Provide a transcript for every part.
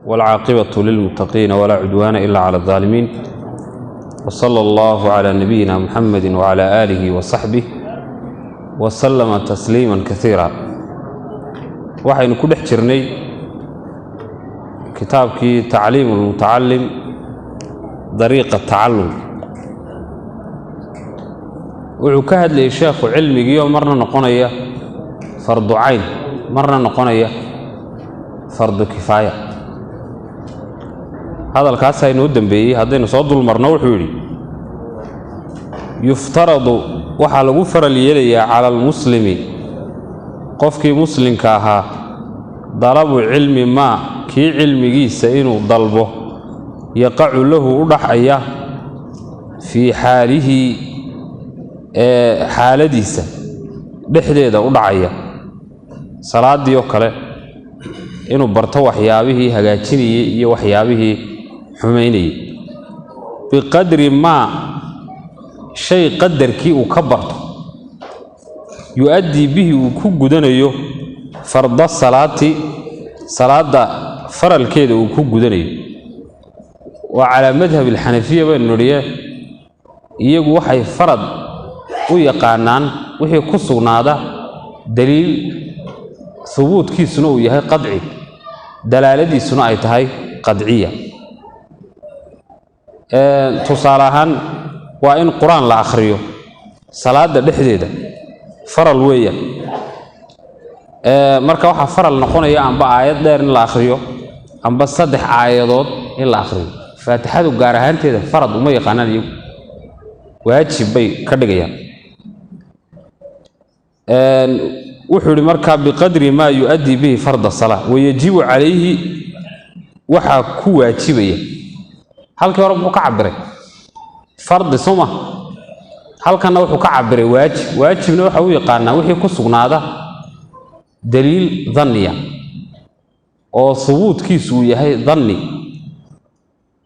والعاقبة للمتقين ولا عدوان إلا على الظالمين وصلى الله على نبينا محمد وعلى آله وصحبه وسلم تسليما كثيرا. وحين كل حجرني كتابك تعليم المتعلم طريقة التعلم وعكاد لي شيخ علمي يوم مرنا نقنية فرض عين مرنا نقنية فرض كفاية. هذا الكاس هاي نودن بيه هذين صاد المرنا وحوري يفترض وحال غفر لي على المسلم قفك مسلم كاها ضرب علم ما كي علمي سينو ضلبه يقع له ضحية في حاله حالديسة dhexdeeda u dhacaya salaadii oo kale inuu barto waxyaabihii hagaajinayay iyo waxyaabihii xumeynayay biqadri ma shay qadarkii uu ka barto yuaddi bihi uu ku gudanayo farda salaada faralkeeda uu ku gudanayo wa ala madhhab al-hanafiyya baan nuriye iyagu waxay farad u yaqaanaan wixii ku sugnaada daliil thubuutkiisuna uu yahay qadci dalaaladiisuna ay tahay qadciya. tusaale ahaan waa in quraan la akhriyo salaada dhexdeeda faral weeyaan. marka waxa faral noqonaya amba aayad dheer in la akhriyo amba saddex aayadood in la akhriyo. faatixadu gaar ahaanteeda farad uma yaqaanaan iyagu waajib bay ka dhigayaan. وحول مركا بقدر ما يؤدي به فرض الصلاة ويجب عليه وحا كواجبية. هل كان ربك كعبره فرض صمة هل كان وحو كعبره واجب نوحو يقارنا وحي كسقنا هذا دليل ظنية أو ثبوت كيسو يهي ظني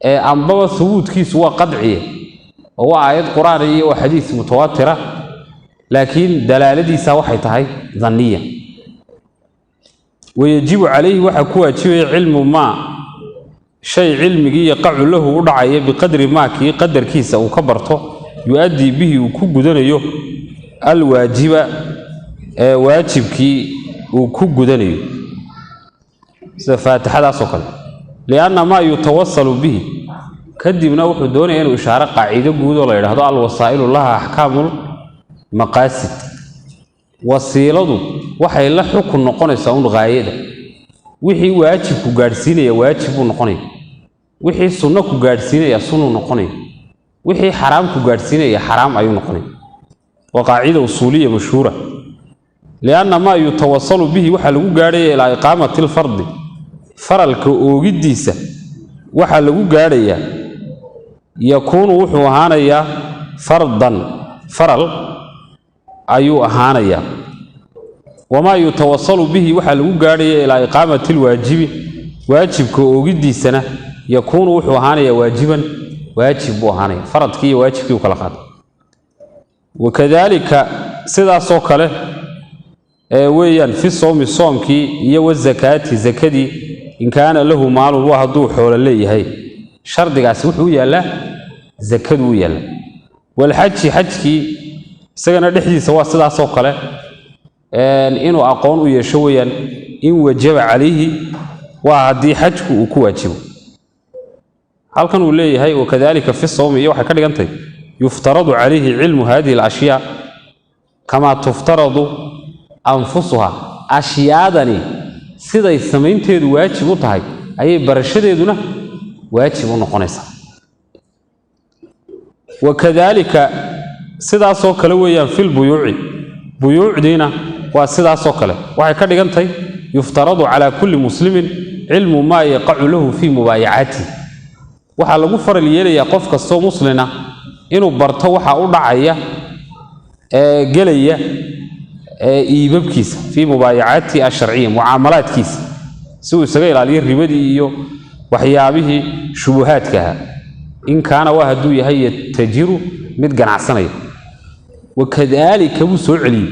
أنبوا ثبوت كيسو قدعية هو آيات قرآنية وحديث متواترة لكن دلالتي سواحي تهي ظنية. ويجب عليه وحكوة علم ما شيء علمي يقع له ودعيه بقدر ما كي قدر كيسا وكبرته يؤدي به وكوغدنيو الواجب واجب كي وكوغدنيو فاتح هذا سوكل لأن ما يتوصل به كدبنا وحو دوني أنه إشارة قاعدة قود ولا يرهدو الوسائل لها أحكام مقاصد وسيلadu waxay la xukun noqonaysaa un qaayada wixii waajib ku gaarsiinaya waajib uu noqonay wixii sunno ku gaarsiinaya sunno noqonay wixii xaraam ku gaarsiinaya xaraam ayuu noqonay waa qaacida usuuliya mashhuura lianna ma yutawassalu bihi waxa lagu gaaraya ila iqaamati al-fard faralka oogidiisa waxa lagu gaaraya yakuunu wuxuu ahaanaya fardan faral ayuu ahaanaya wama yutawassalu bihi waxa lagu gaaraya ila iqaamati alwaajibi waajibka oogidiisana yakuunu wuxuu ahaanaya waajiban waajib buu ahaanaya faradkii iyo waajibkii kala qaad. wakadalika sidaas oo kale weeyaan fi sawmi soomkii iyo wazakaati zakadii in kaana lahu maalun wa haduu xoolo leeyahay shardigaas wuxuu yaala zakadu yaala wal hajji isagana dhexdiisa waa sidaas oo kale inuu aqoon u yeesho weeyaan in wajaba calayhi waa hadii xajku uu ku waajibo. halkan uu leeyahay wakadalika fi sawmi waxa ka dhigantay yuftaradu calayhi cilmu hadhihi al-ashya kama tuftaradu anfusuha ashyaadani siday samaynteedu waajib u tahay ayay barashadeeduna waajib u noqonaysaa. wakadalika sidaas oo kale weeyaan fil buyuucdiina waa sidaas oo kale waxay ka dhigantay yuftaradu ala kulli muslimin ilmu ma yaqa'u lahu fi mubaayacati waxa lagu faral yeelaya qof kasto muslina inuu barto waxa u dhacaya galaya iibabkiisa fi mubaayacati ash-shar'iyya muamalaadkiisa si uu isaga ilaaliyo ribadii iyo waxyaabihii shubuhaadka in kaana waa haduu yahay tajiru mid ganacsanaya. wakadalika buu soo celiyay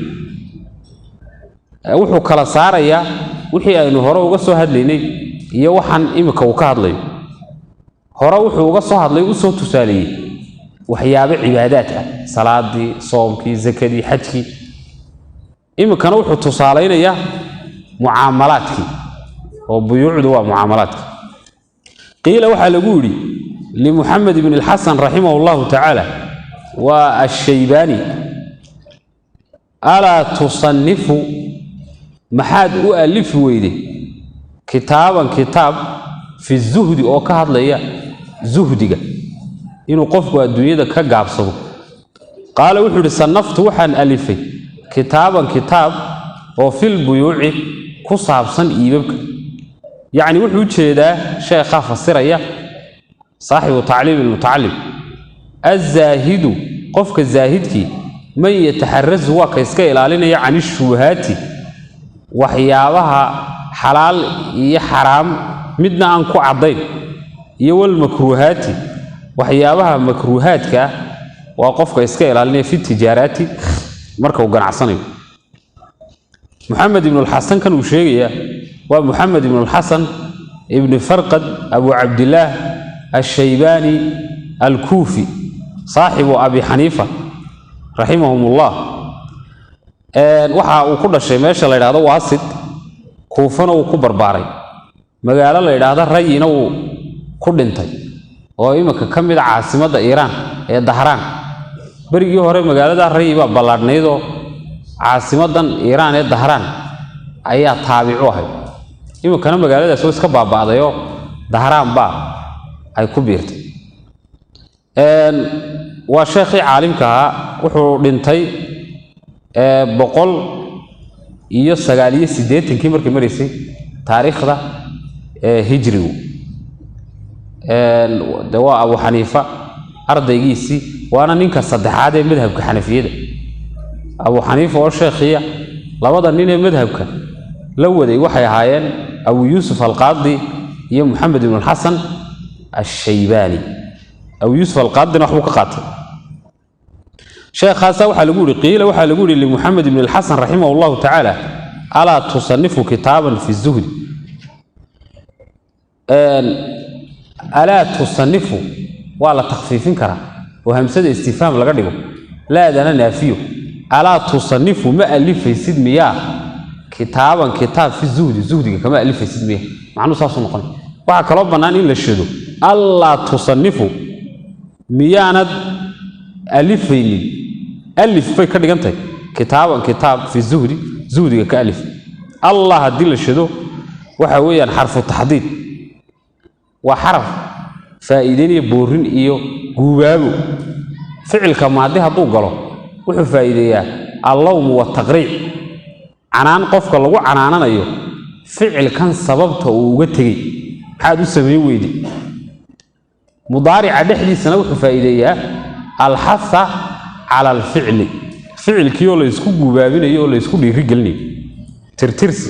wuxuu kala saaraya wixii aynu hore uga soo hadlaynay iyo waxaan imika uu ka hadlayo hore wuxuu uga soo hadlay u soo tusaaliyay waxyaabo cibaadaad ah salaadii soomkii zakadii xajkii imikana wuxuu tusaalaynayaa mucaamalaadkii oo buyuucdu waa mucaamalaadkii qiila waxaa lagu yidhi limuxamed ibn alxasan raximah allahu tacaala waa ashaybaani alaa tusanifu maxaad u alifi weyde kitaaban kitaab fi zuhdi oo ka hadlaya zuhdiga inuu qofku adduunyada ka gaabsado qaala wuxuu yidhi sanaftu waxaan alifay kitaaban kitaab oo fil buyuuci ku saabsan iibabka yacni wuxuu ujeedaa sheekhaa fasiraya saaxibu tacliim ilmutacalim azaahidu qofka zaahidkii man yataxarasu waa ka iska ilaalinaya can ishubuhaati waxyaabaha xalaal iyo xaraam midna aan ku caddayn iyo walmakruuhaati waxyaabaha makruuhaadka ah waa qofka iska ilaalinaya fi tijaaraati marka uu ganacsanayo محمد بن الحسن كان وشيغيا ومحمد بن الحسن ابن فرقد أبو عبد الله الشيباني الكوفي صاحب أبي حنيفة رحمهم الله وحا وكل شيء ماشي الله يراد واسط كوفنا وكبر باري مقال الله يراد رينا وكل انتي وإما كمل عاصمة إيران دهران بريجي هوري مقال ده ريبا بلارنيدو caasimadan Iiraan ee Dahraan ayaa taabicu ahay imikana magaalada soo iska baabaaday oo Dahraan ba ay ku biirtay waa sheekhi caalimka wuxuu dhintay 189 markii mareysay taariikhda hijrigu dawaa Abu Xaniifa ardaygiisii waana ninka saddexaad ee madhabka Xanafiyada أبو حنيفة والشيخية لابد نين مذهبك لودي وحي هايين أبو يوسف القاضي يا محمد بن الحسن الشيباني أبو يوسف القاضي نحو قاتل شيخ هذا وحلقولي قيل وحلقولي لمحمد بن الحسن رحمه الله تعالى ألا تصنف كتابا في الزهد ألا تصنف ولا تخفيفين كرا وهمسد استفهام لقدقه لا ده أنا نافيه ألا تصنف ما ألف يسد مياه كتابا كتاب في الزهد زهد كما ألف يسد مياه معناه صاص نقل وحكى ربنا إلا الشهد ألا تصنف مياه ألفين ألف في كذا جنتي كتابا كتاب في الزهد زهد كألف الله هدي الشهد وحويا حرف التحديد وحرف فائدين بورين إيو جوابه فعل كما هذه هتوقله wuxuu faa'iideeyaa allawm wa taqriic canaan qofka lagu canaananayo ficilkan sababta uu uga tagay maxaad u sameeyay weeydi mudaarica dhexdiisana wuxuu faa'iideeyaa alhassa ala alfi'li ficilkii oo la isku gubaabinayo oo la isku dhiiri gelinayo tirtirsi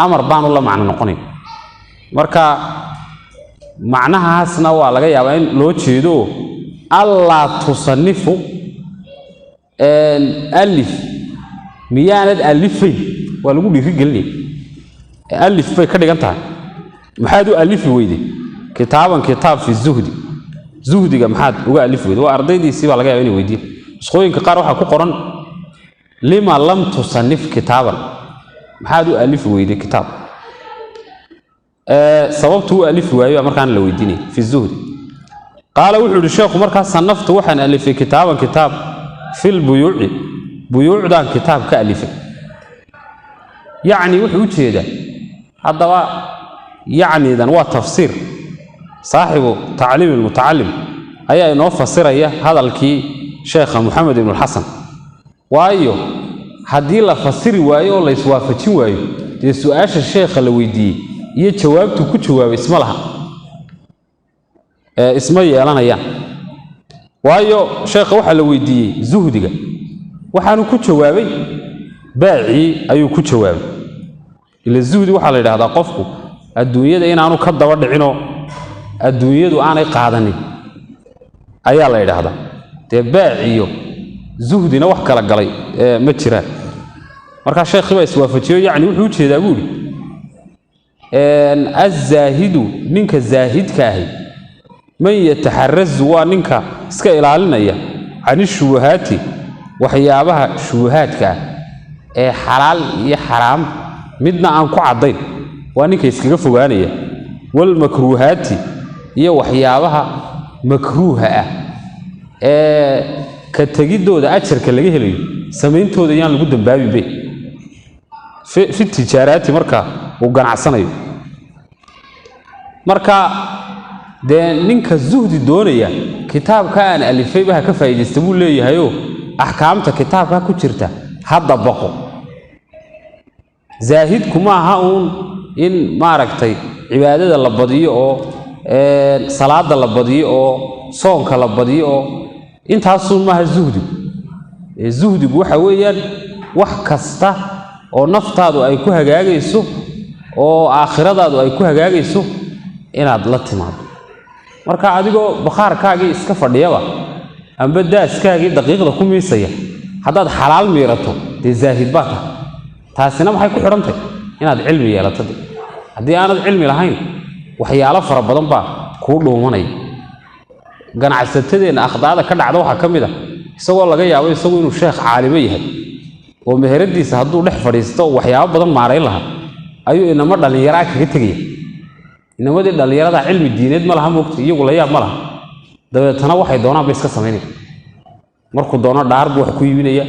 amar baan la macno noqonay marka macnahaasna waa laga yaabaa in loo jeedo alla tusanifu الألف مياند ألفين ولقول لي رجلني ألف في كذا جنتها محادو ألف ويدي كتابا كتاب في الزهد زهد جم حد وألف ويدي وأرضي دي سيب على جاي وين ويدي سخوين كقارو حكو قرن لما لم تصنف كتابا محادو ألف ويدي كتاب سببته ألف ويدي أمريكان لو يديني في الزهد قال وحول الشيخ مركز صنفت وحن ألف كتابا كتاب في البيوع بيوع دان كتاب كألفه يعني وحو جيدا هذا يعني ذا هو تفسير صاحب تعليم المتعلم أي إنه فسر هذا الكي شيخ محمد بن الحسن وأيوه هدي لا فسر وأيوه ولا يسوافة وأيوه يسوأش الشيخ اللي يجوابته كجواب اسم لها اسمه يلانا يعني waayo sheekha waxa la weydiiyay zuhdiga waxaanu ku jawaabay baaci ayuu ku jawaabay ila zuhdi waxa la yiraahdaa qofku adduunyada inaanu ka daba dhicino adduunyadu aanay qaadanin ayaa la yiraahdaa te baaciyo zuhdina wax kala galay ma jiraan marka sheekhi waa iswaafajiyo yaani wuxuu jeedaa buuri الزاهد نينك زاهد كاهي من يتحرز ونينك اسك إلالينيا عن الشبهات وحيابها شبهات كاه حلال يا حرام midna aan ku cadayn waa ninka iskaga fogaanaya wal makruuhaati iyo waxyaabaha makruuha ah ka tagidooda ajarka laga helayo sameeyntooda yaan lagu dambaabin fi tijaaraati marka uu ganacsanayo marka de ninka zuhdi doonaya kitaabka aan alifay baa ka faa'iideystay buu leeyahay oo ahkaamta kitaabka ku jirta hadda baqo زاهد كما هون إن ما ركتي عبادة لبضيء أو صلاة لبضيء أو صوم كلبضيء أو أنت حصل ما الزهد الزهد بوحويا وحكسته أو نفط أو أي كوه جاجيسو أو آخرة أو أي كوه جاجيسو إن عدلت معه مركا عاديكو بخار كاجي إسكفر ديابا أم بدأ إسكاجي دقيقة كم يسيا هذا حلال ميرته تزاهد باته taasina maxay ku xirantay inaad cilmi yeelato hadii aanad cilmi lahayn waxyaalo fara badan baa ku dhoomanay ganacsatada akhdaada ka dhacdo waxa kamid ah isagoo laga yaabo isagoo inuu sheekh caalimo yahay oo meheradiisa haduu dhex fadhiisto waxyaabo badan maareyn laha ayuu inama dhalinyaro kaga tagay inamadii dhalinyarada cilmi diineed ma laha moogta iyagu la yaab ma laha dabeetana waxay doonaan bay iska sameeyeen markuu doono dhaar buu wax ku iibinaya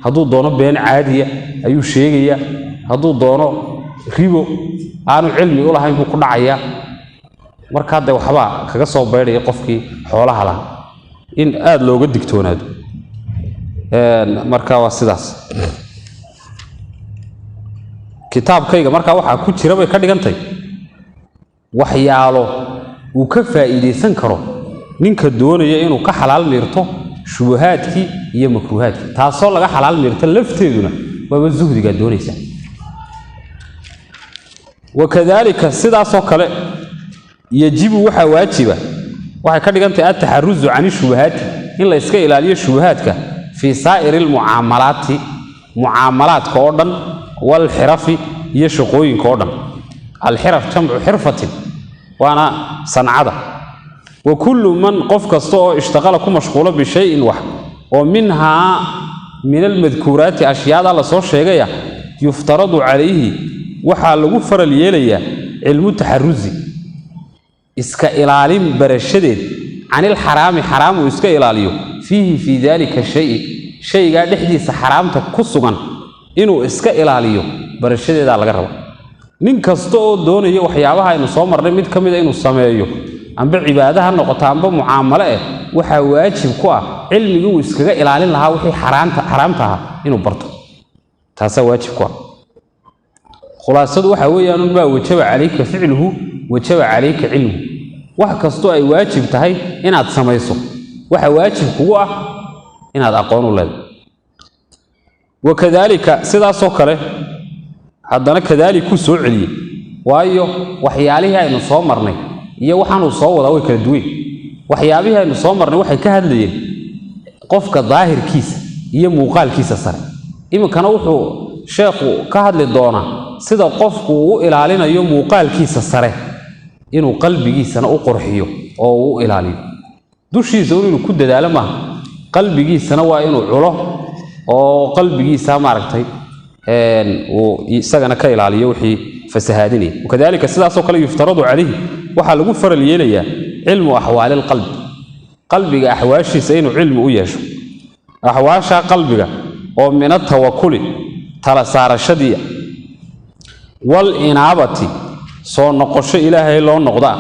haduu doono been caadiya ayuu sheegaya haduu doono ribo aanu cilmi u lahayn buu ku dhacaya marka de waxba kaga soo beeray qofkii xoolaha laha in aad looga digtoonaado marka waa sidaas kitaabkayga marka waxa ku jira bay ka dhigantay waxyaalo uu ka faa'iideysan karo ninka doonaya inuu ka xalaal meerto shubuhaadki iyo makruuhaadki taasoo laga xalaal meerto lafteeduna waa zuhdiga doonaysa wakadalika sidaasoo kale yajibu waxa waajiba waxa ka dhigantay at-taharruzu 'an shubuhaat in la iska ilaaliyo shubuhaadka fi saa'iril mu'amalaadka oo dhan wal xirafi iyo shaqooyinka oo dhan al xiraf jamcu xirfatin waana sanacada وكل من قف كستو اشتغل كمشغول بشيء واحد ومنها من المذكورات أشياء الله صور شيئا يفترض عليه وحال غفر اليليا علم التحرزي اسك إلاليم برشدد عن الحرام حرام واسك إلاليو فيه في ذلك شيء قاعد يحدث حرام تكسغا إنه اسك إلاليو برشدد على الغرب من كستو دون وحيابها إنه صومر رميد كميدا إنه سمايو amba cibaadaha noqoto amba mucaamalo waxa waajib ku ah cilmigu iskaga ilaalin lahaa wixii xaraamta ah inuu barto taasa waajib ku ah khulaasadu waxa weeyaan ma wajaba calayka ficluhu wajaba calayka ilmu wax kasto ay waajib tahay inaad samayso waxa waajib kugu ah inaad aqoon u leedahay wakadalika sidaasoo kale haddana kadaliku soo celiye waayo waxyaalihi aynu soo marnay iyo waxaan uu soo wada way kala duwan waxyaabihi aynu soo marnay waxay ka hadlayeen qofka daahirkiisa iyo muuqaalkiisa sare iminkana wuxuu sheekhu ka hadli doonaa sida qofku uu ilaalinayo muuqaalkiisa sare inuu qalbigiisana u qurxiyo oo uu ilaaliyo dushiisa inuu ku dadaalo ma qalbigiisana waa inuu culo oo qalbigiisa maaragtay uu isagana ka ilaaliyo wixii fasahaadinay wakadalika sidaasoo kale yuftaradu calayhi waxa lagu faral yeelaya cilmu ahwaal alqalb qalbiga ahwaashiisa inuu cilmi u yeesho ahwaasha qalbiga oo min tawakkul tala saarashadiya wal inaabati soo noqosho ilaahay loo noqda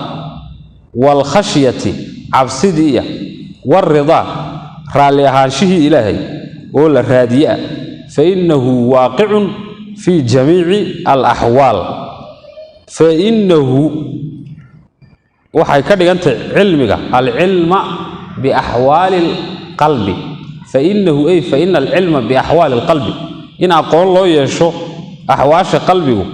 wal khashyati absidiya war rida raali ahaanshihi ilaahay oo la raadiya fa innahu waaqi'un fi jamii'i al ahwaal fa innahu waxay ka dhigantay cilmiga al-ilma bi ahwaal al-qalbi fa innahu ay fa inna al-ilma bi ahwaal al-qalbi in aqoon loo yeesho ahwaasha qalbigu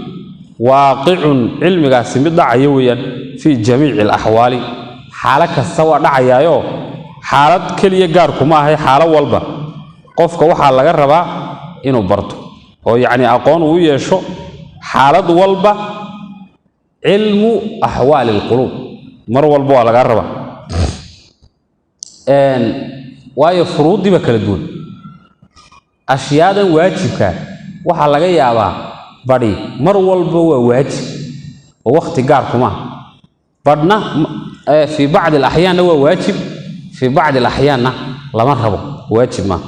waaqi'un cilmigaasi mid dhacayo weeyaan fi jamii'i al-ahwaal xaalad kasta waa dhacayaayo xaalad kaliya gaar kuma ahay xaalad walba qofka waxa laga rabaa inuu barto oo yaani aqoon uu yeesho xaalad walba علم أحوال القلوب مر والبو على قربة واي فروض دي بكالدون أشياء واجبك وحا لغا يابا بدي مر والبو واجب ووقت قاركما بدنا في بعض الأحيان هو واجب في بعض الأحيان لما ربو واجب ما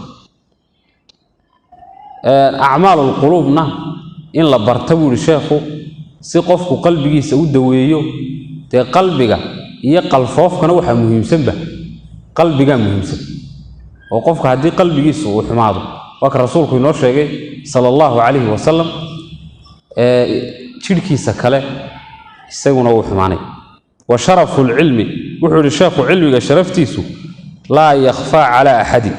أعمال القلوبنا إن لبرتبوا لشيخه سقفك قلبك سود ويو تي قلبك يقل فوف كان وحا مهم سبه قلبك مهم سبه وقفك هدي قلبك سوء حماده وكر رسولك ينور شيء صلى الله عليه وسلم تشيركي سكاله يسيقون هو حماني وشرف العلم وحول الشيخ علمك شرفتيسو لا يخفى على أحد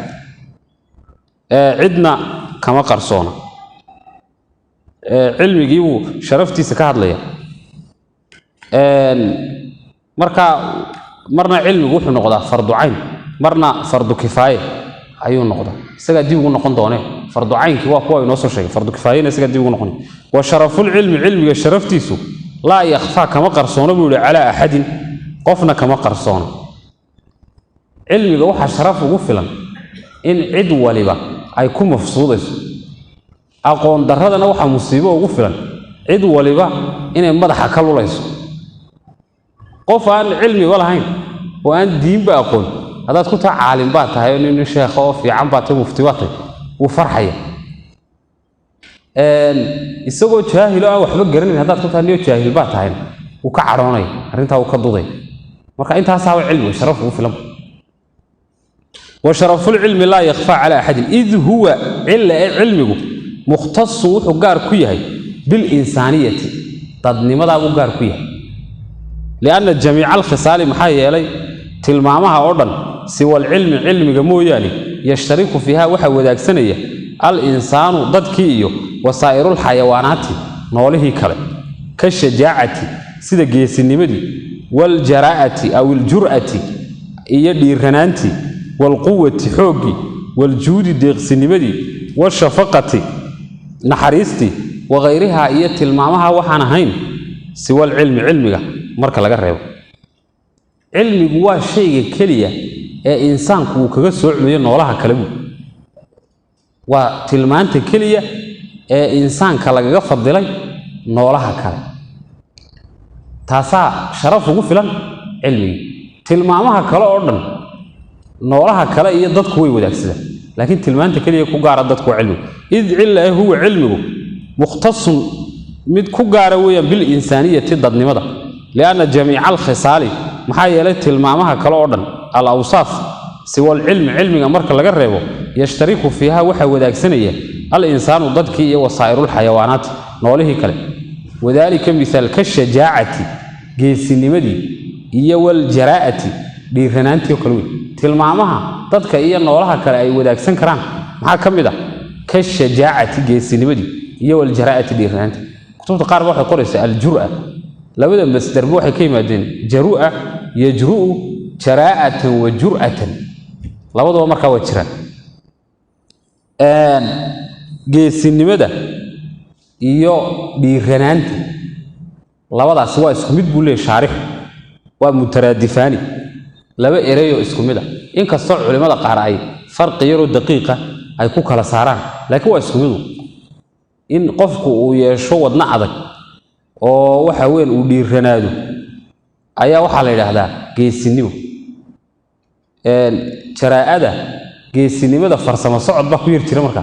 عدنا كما قرصونا علمي جيبو شرفتي سكاد ليا مرنا علمي وحو نقضا فرض عين مرنا فرض كفاية أيو نقضا سكاد ديبو نقون دوني فرض عين كوا ينوصل شيء فرض كفاية سكاد ديبو نقوني وشرف العلم علمي شرفتيسو لا يخفى كما قرصونا بيقول على أحد قفنا كما قرصونا علمي وحا شرف وفلا إن عدو لبا أيكون مفصودس أقول درهدنا وحا مصيبة وغفلا عد ولبا إن مدحا كالوليس قفان علمي ولا هين وأن دين بأقول هذا كنت عالم باتها إنه شيخ في عم باتها مفتواتي وفرحية السوق جاهل أو حبك قرنين هذا كنت أنه جاهل باتها وكعروني أرنتها وكضضي مركا أنت هساوي علم شرف وفلم وشرف العلم لا يخفى على أحد إذ هو علمه مختص وحجار كيه بالإنسانية تدني ماذا وجار كيه لأن جميع الخصال محيا لي تلمامها أردن سوى العلم علم جمو يعني يشترك فيها وحوذاك سنية الإنسان ضد كيه وسائر الحيوانات نوله كله كالشجاعة سيد جيس النمدي والجراءة أو الجرأة يدي رنانتي والقوة حوجي والجود ديقس النمدي والشفقة نحريستي وغيرها إيت المعمها وحنا هين سوى العلم علمك مركا لغا ريبو علمي هو شيء كليه إنسان كوكا سوعمي نولها كلبو وتلمانت كليه إنسان كلاغا فضلي نولها كلب تاسا شرف وفلان علمي تلمامها كلا أردن نولها كلا إيه ضدك وي وداكسده لكن تلمانت كليه كوغارا ضدك علمي إذ عله هو علمه مختص مد كوغارا ويا بالإنسانية ضدنمدا لأن جميع الخصال محايا لي تلمامها كلا أردن الأوصاف سوى العلم علمي مركا لغا ريبو يشترك فيها وحا وداكسنيه الإنسان ضدك وصائر الحيوانات نوله كلا وذلك مثال كالشجاعة جيسنمدي إيه والجراءة ديرنانتي وكلوي تلمامها ضدك إيه نولها كلا أي وداكسن كران maxaa kamida ka shajaacati geesinimadi iyo wal jaraa'ati diirnaanta kutubta qaar waxay qoraysaa al jur'a labada masdar waxay ka yimaadeen jaru'a yajru'u jaraa'atan wa jur'atan labadaba marka waa jiraan geesinimada iyo diirnaanta labadaas waa isku mid buu leeyahay shaarix waa mutaraadifani laba ereyo isku mid ah in kastoo culimada qaar ay farqi yar oo daqiiqa ay ku kala saaraan laakiin waa isku mid in qofku uu yeesho wadna adag oo waxa weyn uu dhiiranaado ayaa waxa la yiraahdaa geesinimo jaraa'ada geesinimada farsamo socod ba ku yir jira marka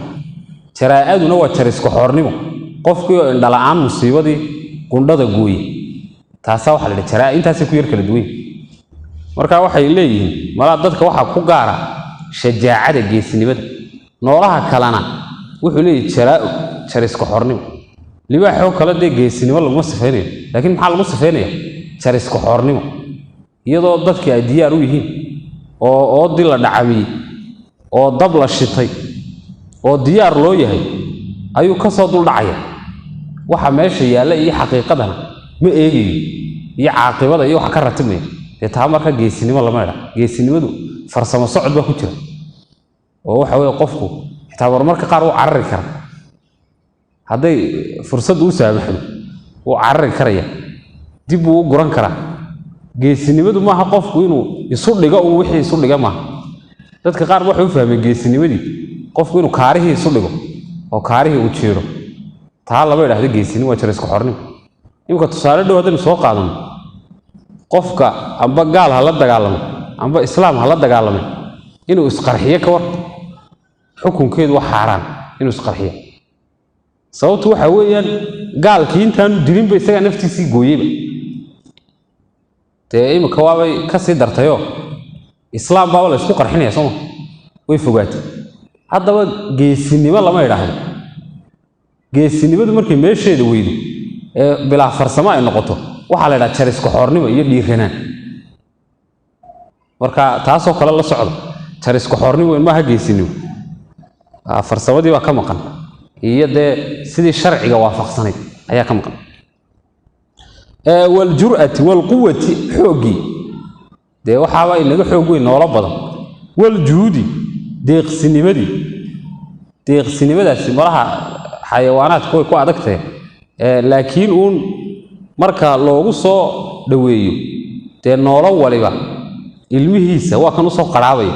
jaraa'aduna waa jarisku xoornimo qofku oo indhala'aan musiibadii gundhada gooyay taasa waxa la yiraahdaa jaraa'a intaas ku yir kala duwan marka waxay leeyihiin mala dadka waxa ku gaara shajaacada geesinimada noolaha kalena wuxuu leeyahay jaraa'u jarisku xoornimo libaaxo kala de geesinimo lagu safeynay laakiin maxaa lagu safeynay jarisku xoornimo iyadoo dadka ay diyaar u yihiin oo dil la dhacamay oo dab la shitay oo diyaar loo yahay ayuu ka soo dul dhacaya waxa meesha yaala iyo xaqiiqadana ma eegayo iyo caaqibada iyo waxa ka ratibmay taa marka geesinimo lama yiraahdo geesinimadu farsamo socod ba ku jira oo waxa weey qofku xitaa marka qaar uu carari kara haday fursad u saamaxdo uu carari karaya dib uu guran karaa geesinimadu maaha qofku inuu isu dhigo uu wixii isu dhiga maaha dadka qaar waxay u fahmeen geesinimadii qofku inuu kaarihii isu dhigo oo kaarihii uu jeero taa laba yiraahdo geesinimo waa jarisku xornimo imka tusaale dhow hadaan soo qaadano qofka amba gaal ha la dagaalamo amba islaam ha la dagaalamo inuu isqarxiyo ka war xukunkeedu waa xaraan inuu isqarxiyo sababtu waxa weeyaan gaalkii intaanu dilin bay isaga naftiisii gooyayba imka waabay ka sii dartayo islaam baa la isku qarxinaya soo way fogaatay haddaba geesinimo lama yiraahdo geesinimadu markay meesheeda weydo bilaa farsamo ay noqoto waxa la yiraahdaa jarisku xornimo iyo dhiiranaan marka taasoo kale la socdo jarisku xornimo in ma ha geesinimo farsamadii baa ka maqan iyo sidii sharciga waafaqsanay ayaa ka maqan wal jur'ati wal quwwati xoogi waxa ay naga xoog weyn noola badan wal juudi deeqsinimadaasi malaha xayawaanaadku way ku adagtahay laakiin uun marka loogu soo dhaweeyo noolo waliba ilmihiisa waa kan u soo qaraabay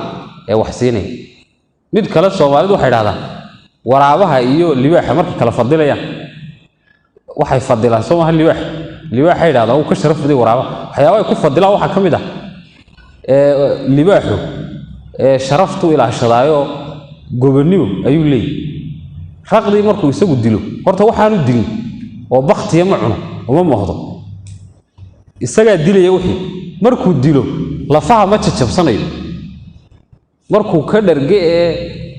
wax siinay mid kale Soomaalidu waxay yiraahdaan waraabaha iyo libaaxa markay kala fadilayaan waxay fadilaan Soomaali libaaxa yiraahdaa uu ka sharaf baday waraaba waxyaabo ku fadilaan waxa kamid ah libaaxu sharaftu ilaashadaayo gobonimo ayuu leeyahay raqdi markuu isagu dilo horta waxaanu dilin oo baqtiya ma cuno uma moohdo isaga dilaya wixii markuu dilo lafaha ma jajabsanayo markuu ka dharge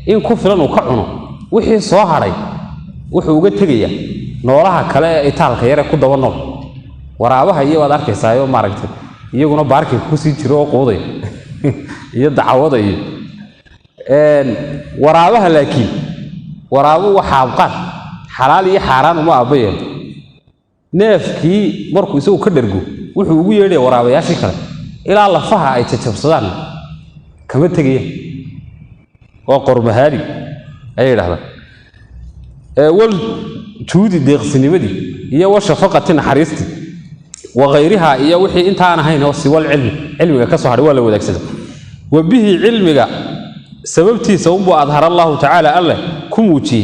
in ku filan uu ka cuno wixii soo haray wuxuu uga tagaya noolaha kale ee itaalka yare ku daba nool waraabaha iyo wad arkaysaa maaragtay iyaguna baarkii ku sii jiro oo qooday iyo dacwada iyo waraabaha laakiin waraabu waxa abqaan xalaal iyo xaraan uma abayeen neefkii markuu isagu ka dhargo wuxuu ugu yeedhay waraabayaashii kale ilaa lafaha ay jajabsadaan kama tagayeen oo qormahaali ay yiraahdaan wal juudi deeqsinimadii iyo washafaqati naxariisti وغيرها إيا وحي إنت أنا هين هو سوى العلم علمك كسر ولا ودك سد وبه علمك سببتي سوب أظهر الله تعالى الله كموتي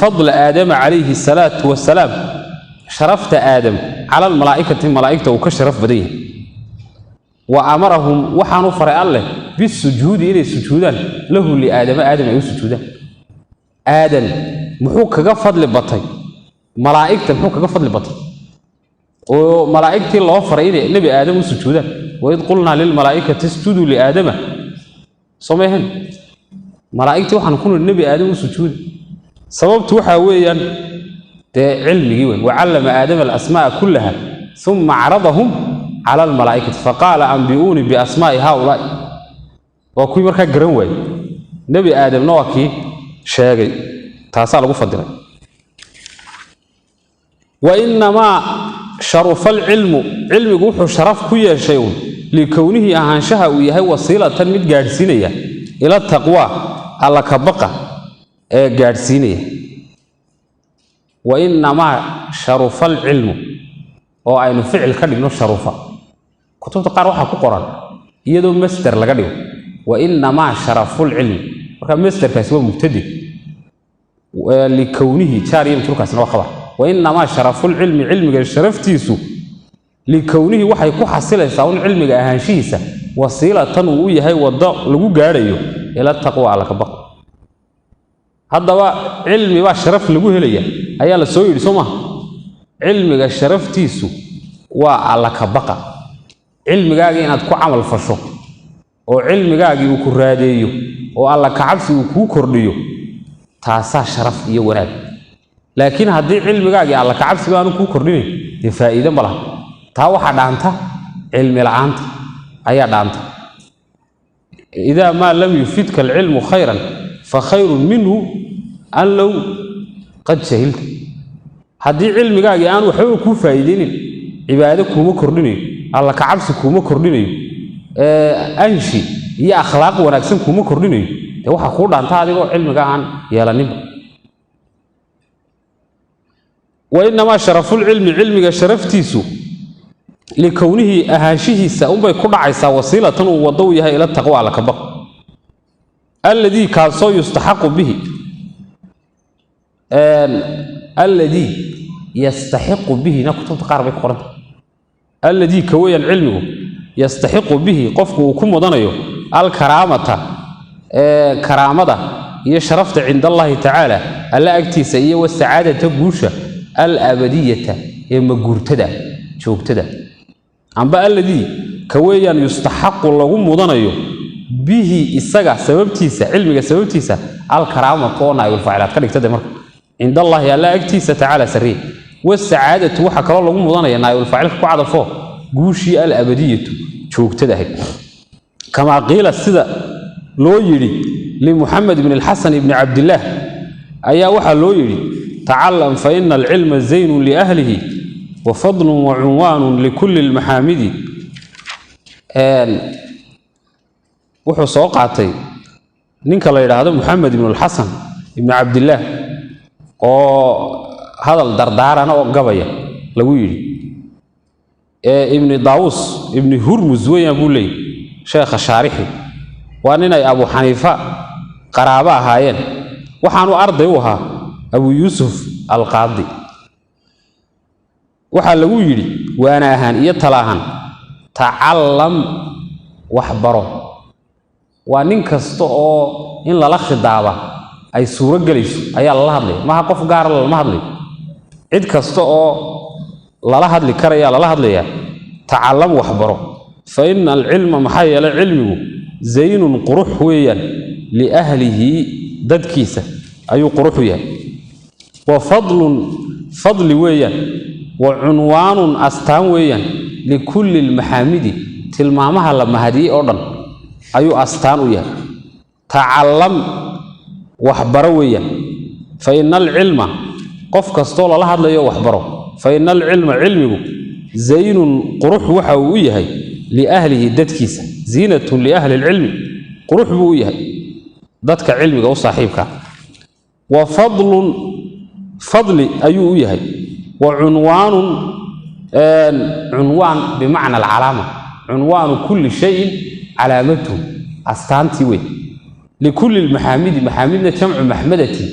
فضل آدم عليه الصلاة والسلام شرفت آدم على الملائكة وكشرف بديه وأمرهم وحنفر الله بالسجود إلى سجودا له لآدم آدم يسجودا آدم محوك فضل بطي ملائكة محوك فضل بطي وملائكتي الله فريني نبي آدم سجودا وإذ قلنا للملائكة اسجدوا لآدم سمعهن ملائكتي وحنكون النبي آدم سجودا سببت وحاويا علمي وعلم آدم الأسماء كلها ثم عرضهم على الملائكة فقال أنبئوني بأسماء هؤلاء وكوي مركا جرنوي نبي آدم نوكي شاقي تاسال مفضلا وإنما شرف العلم علم وحو شرف كل شيء لكونه أهانشها ويهي وصيلة مد جارسينية إلى التقوى على كبقى جارسينية وإنما شرف العلم أو أين فعل كلمة شرفة كتب تقرأها كقرآن يدو مستر لقديو وإنما شرف العلم وكان مستر كسبه مبتدئ لكونه شاري يمتلك سنة وخبر وإنما شرف العلم علم شرفتيسو لكونه وحي كحصل يساون علم أهانشيسة وصيلة وهي هي وضع لغو غاريو إلى التقوى على كبق هذا علم وشرف لغو هليا أيا لسوي سوما علم شرفتيسو وعلى كبق علم غاغي إن تكو عمل فشو وعلم غاغي وكو راديو وعلى كعبسي وكو كرديو تاسا شرف إيو وناد لكن هذه علم جاي على كعب سبانو كو كردين فائدة ملا تا waxa dhaanta علم العانت ayaa dhaanta إذا ما لم يفيدك العلم خيرا فخير منه أن لو قد سهلت هذه علم جاي أنا وحول كو فائدين عبادة كوما كردين على كعب سكوما كردين أنشي هي أخلاق ونكسم كوما كردين ده waxa ku dhaanta adigo علم جاي يلا نب وإنما شرف العلم علمك شرفتيسو لكونه أهانشيه سأمبي كل عيسى وسيلة وضويها إلى التقوى على كبق الذي كاسو يستحق به الذي يستحق به نكتب تقارب القرآن الذي كوي العلم يستحق به قفه وكم ضنيه الكرامة كرامة هي شرفت عند الله تعالى ألا أكتسية والسعادة تقوشة الأبدية هي مقورتدا شوكتدا عن بقى الذي كويا يستحق الله مضنيه به السجع سببتيسة علمك سببتيسة الكرامة كونها والفعلات كان يكتدى مرة عند الله ألا أكتسية تعالى سري والسعادة وحكى الله مضنيه ناي والفعلات قاعدة فوق قوشي الأبدية شوكتدا هي كما قيل السدى لو يري لمحمد بن الحسن بن عبد الله أيا وحى لو يري تعلم فإن العلم زين لأهله وفضل وعنوان لكل المحامد وحو سوقعتي نينك الله يرى هذا محمد بن الحسن بن عبد الله هذا الدردار أنا وقبيا لو يري ابن داووس ابن هرمز ويا بولي شيخ الشارحي وأننا أبو حنيفة قرابة هاين وحانوا أرضيوها أبو يوسف القاضي وحال لو يري وأنا أهان يتلاهن تعلم وحبره وأنين كستو إن لا خدابة أي سورة جليس أي الله هذلي ما هقف قار الله ما هذلي عد كستو لا هذلي كريا لا هذلي تعلم وحبره فإن العلم محيا العلم زين قروح ويا لأهله دد كيسة أي قروح ويا وفضل فضل ويا وعنوان أستان ويا لكل المحامد تلمامها لما هدي أردن أي أستان ويا تعلم وحبر ويا فإن العلم قف كستول الله هذا وحبره فإن العلم علمه زين قروح وحويها لأهله دد كيسة زينة لأهل العلم قروح بويها ددك علمك وصاحبك وفضل فضل أيويها وعنوان عنوان بمعنى العلامة عنوان كل شيء علامته أستانتي وين لكل المحامد محامدنا جمع محمدتي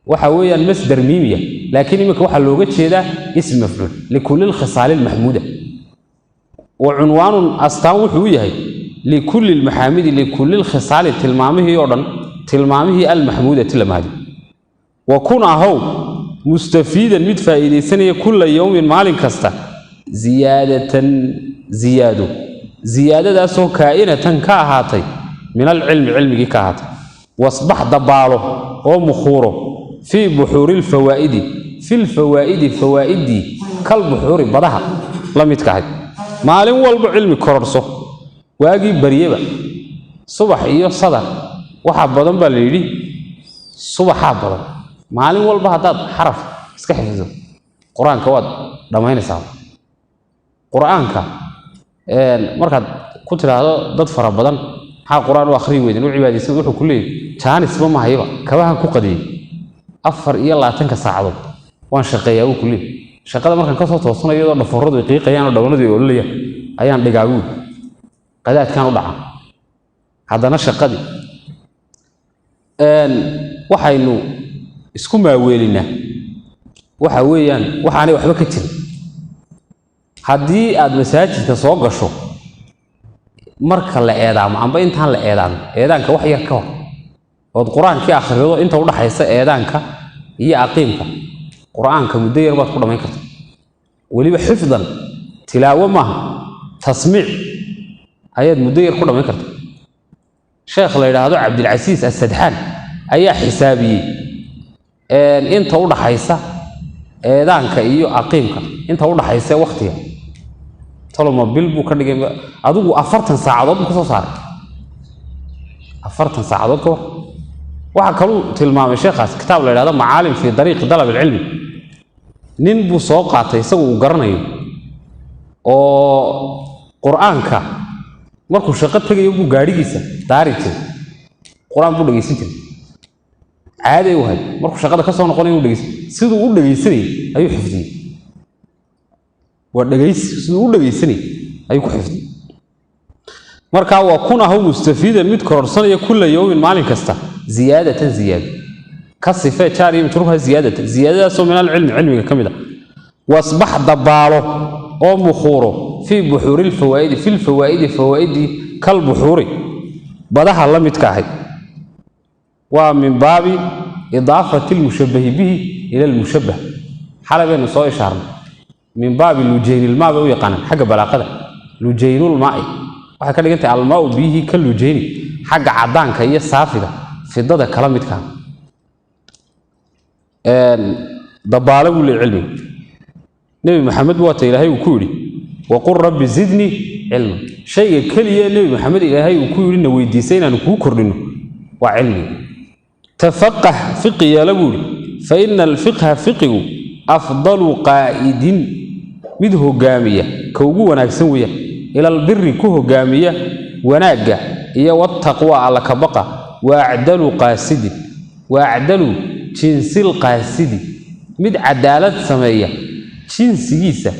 وحويا المصدر ميمية لكن يمكن واحد لوجت شيء ده اسم مفعول لكل الخصال المحمودة وعنوان أستوحى وياي لكل المحامد لكل الخصال تلمامه يورن تلمامه المحمودة تلمادي وكون أهو مستفيدا مدفع إلى سنة كل يوم مال كسته زيادة ده سو كائنة كاهاتي من العلم علمي كاهاتي واصبح ضباله ومخوره في بحور الفوائد في الفوائد فوائدي كالبحور بدها لم يتكهد maalin walba cilmi kororso waagi bariyaba subax iyo sadar waxa badan baa la yiri subaxa badan maalin walba hadaad xaraf iska xifdiso quraanka waad dhamaynaysaa quraanka markaad ku tiraahdo dad fara badan ha quraan oo akhri weydin oo cibaadaysan wuxuu ku leeyahay jaanisba ma hayba kabahan ku qadiyay 24 saacadood waan shaqeeyaa uu ku leeyahay shaqada markaan ka soo toosanayo iyadoo dhaforadu ay qiiqayaan oo dhawanadu oo leeyahay ayaan dhigaagu qadaadkan u dhaca hadana shaqadii waxaynu isku maaweelinaa waxa weeyaan waxaanay waxba ka jirin haddii aad masaajidka soo gasho marka la eedaamo amba intaan la eedaanka wax yar ka hor oo quraankii akhrido inta u dhaxaysa eedaanka iyo aqiimka quraanka muddo yar baad ku dhamayn kartaa waliba xifdan tilaawo ma tasmiic ayad muddo yar ku dhamayn kartaa sheekh la yiraahdo Abdul Aziz As-Sadhan ayaa xisaabiyay inta u dhaxaysa eedaanka iyo aqiimka inta u dhaxaysa waqtiga taloma bil buu ka dhigay adigu 40 saacadood ku soo saaray 40 saacadood ka waxa kaloo tilmaamay sheekhaas kitaab la yiraahdo Macaalim fi Dariiq Dalab al-Ilm nin buu soo qaatay isagu uu garanayo oo quraanka markuu shaqo tagayo buu gaarigiisa daarijay quraan buu dhageysan jiray caadi u hay markuu shaqada ka soo noqonayo uu dhageysan siduu u dhageysanay ayuu xifdiyay siduu u dhageysanay ayuu ku xifdiyay marka waa kunahu mustafiidan mid kororsanaya kulla yawmin maalin kasta ziyaadatan ziyaada كصفة شاري متروها زيادة من العلم علمي كمدة واصبح ضباله أو مخوره في بحور الفوائد فوائد كالبحور بدها الله متكاهي ومن باب إضافة المشبه به إلى المشبه حالا بين صوي شعر من باب لجين الماء ويقانا حق بلاقة لجين الماء وحكا لك الماء به كاللجين حق عدان كي صافدة في ضد كلام متكاهي ضباله للعلم نبي محمد واتى إلهي وكوري وقل رب زدني علما شيء كليا نبي محمد إلهي وكوري إنه ويديسين أنه كورنه وعلمي تفقه فقه يا لبوري فإن الفقه فقه أفضل قائد مده جامية كوجو وناكسوية إلى البر كوه جامية وناجة هي والتقوى على كبقة وأعدل قاسد وأعدل جنس القاسد مد عدالة سمية جنس جيسة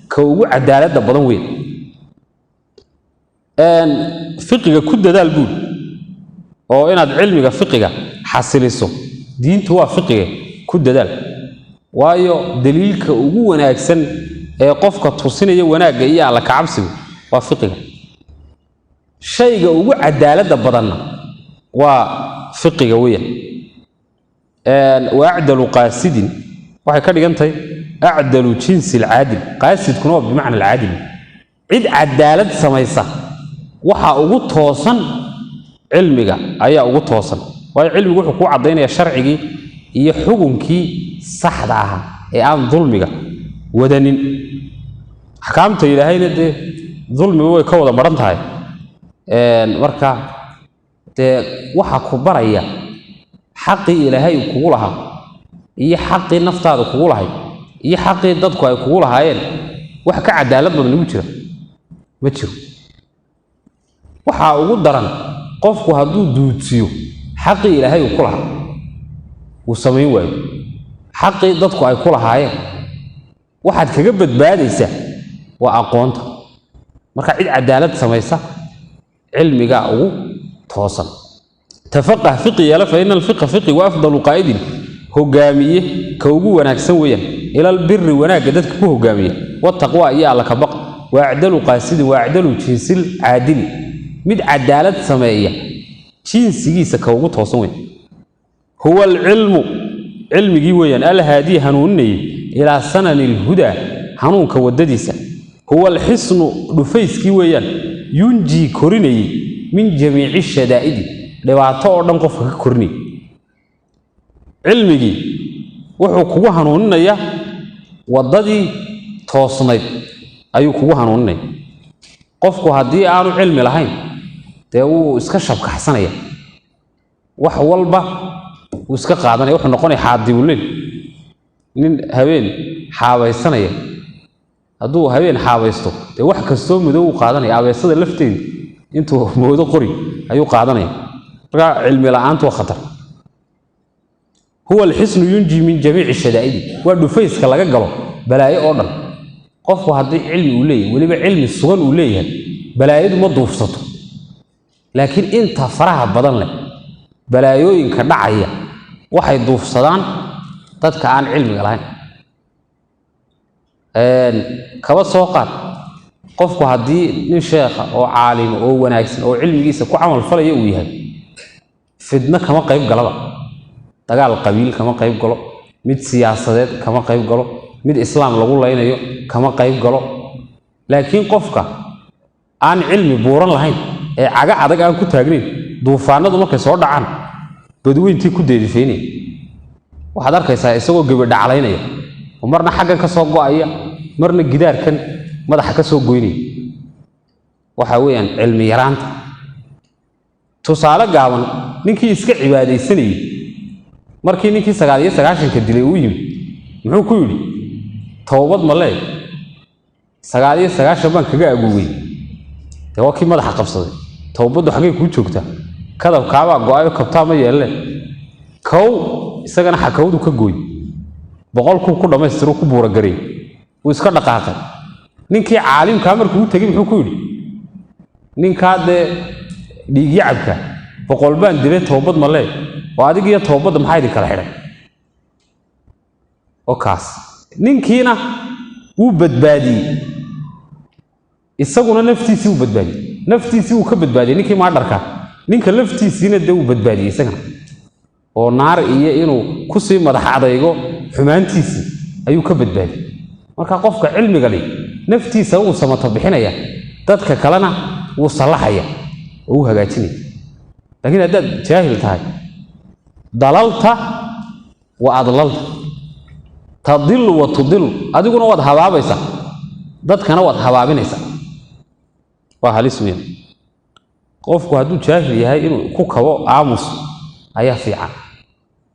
كوجو عدالة بدن وين فقه كده ده البول أو إن علمك فقه حصل السو دين توا فقه كده ده وايو دليلك وجو وناكسن قفك توصيني وناك جاي على كعبسه وفقه شيء وجو عدالة بدننا وفقه ويا وأعدل قاسد waxay ka dhigan tahay acdalu jinsi alcaadil qaasidkuna waa bimacna alcaadil cid cadaalad samaysa waxa ugu toosan cilmiga ayaa ugu toosan waayo cilmigu wuxuu ku cadeynaya sharcigi iyo xukunkii saxda ah ee aan dulmiga wadanin ahkaamta ilaahayna de dulmiga way ka wada maran tahay marka de waxa ku baraya xaqi ilaahay kugu lahaa iyo xaqi naftaada kugu lahay iyo xaqi dadku ay kugu lahaayeen wax ka cadaalad badan ugu jira ma jiro waxa ugu daran qofku hadduu duudsiyo xaqi ilaahay ku lahaa uu sameyn waayo xaqi dadku ay ku lahaayeen waxaad kaga badbaadaysaa waa aqoonta marka cid cadaalad samaysa cilmiga ugu toosan تفقه فقه يلا فإن الفقه فقه وأفضل قائد هجامية كوجو وناكسن ويا إلى البر وناجدت كوه هجامية والتقوى يا على كبق وأعدل قاسد وأعدل جنس عادل مد عدالة سمائية جنس جيس كوجو توصون هو العلم علم جويا الهادي هنوني إلى سنن الهدى هنون كودديسا هو الحسن رفيس جويا ينجي كورني من جميع الشدائد dhibaato oo dhan qofka ka korni cilmigi wuxuu kugu hanuuninaya wadadii toosnayd ayuu kugu hanuuninaya qofku hadii aanu cilmi lahayn dee uu iska shabkaxsanaya wax walba uu iska qaadanaya wuxuu noqonaya xaadibulin nin habeen xaabaysanaya hadduu habeen xaabaysto dee wax kastoo madow uu qaadanaya abeesada lafteeda intuu moodo qori ayuu qaadanaya علم الآن وخطر هو الحسن ينجي من جميع الشدائد والدفيس كلا جلو بلاي أوردر قفوا هذا علم وليه وليه علم الصغر وليه بلاي ما ضوفته لكن أنت فرح بدن له بلايو ينكر دعية واحد ضوف صدان تذكر عن علم الآن كبر سوقات قفوا هذه نشيخ أو عالم أو وناكس أو علم جيس كو عمل فلا يويها فدنا كما قيب قلبا دغال قبيل كما قيب قلو مid siyaasadeed kama qayb galo mid islaam lagu leeynayo kama qayb galo laakiin qofka aan cilmi buuran lahayn ee caga adag aan ku taagnin duufaanadu markay soo dhacaan badweyntii ku deedifeenay waxaad arkaysaa isagoo gabadh dhaclaynaya marna xaggan ka soo go'aya marna gidaarkan madaxa ka soo goynay waxa weeyaan cilmi yaraanta tusaale gaaban ninkii iska cibaadeysanayay markii ninkii 99 ka dilay uu yimi muxuu ku yiri toobad ma leey 99 baan kaga agoogay ee waa kii madaxa qabsaday toobadu xagee ku joogtaa kadab kaaba go'ayo kabtaa ma yeeleen kow isagana xakawdu ka gooy boqolku ku dhameystiro ku buura garay uu iska dhaqaaqay ninkii caalimka markuu tagay muxuu ku yiri ninka de dhiig yacabka boqol baan dilay toobad ma leh oo adiga iyo toobada maxay idin kala xidhay oo kaas ninkiina wuu badbaadiyay isaguna naftiisii uu badbaadiyay naftiisii uu ka badbaadiyay ninkii ma dharka ninka laftiisiina de uu badbaadiyay isagana oo naar iyo inuu ku sii madax adaygo xumaantiisii ayuu ka badbaadiyay marka qofka cilmiga leh naftiisa uu samato bixinaya dadka kalena uu salaxaya oo uu hagaajinaya laakiin haddaad jaahil tahay dalalta wa adlalta tadillu wa tudillu adiguna waad habaabaysaa dadkana waad habaabinaysaa waa halis weyn qofku hadduu jaahil yahay inuu ku kabo aamus ayaa fiican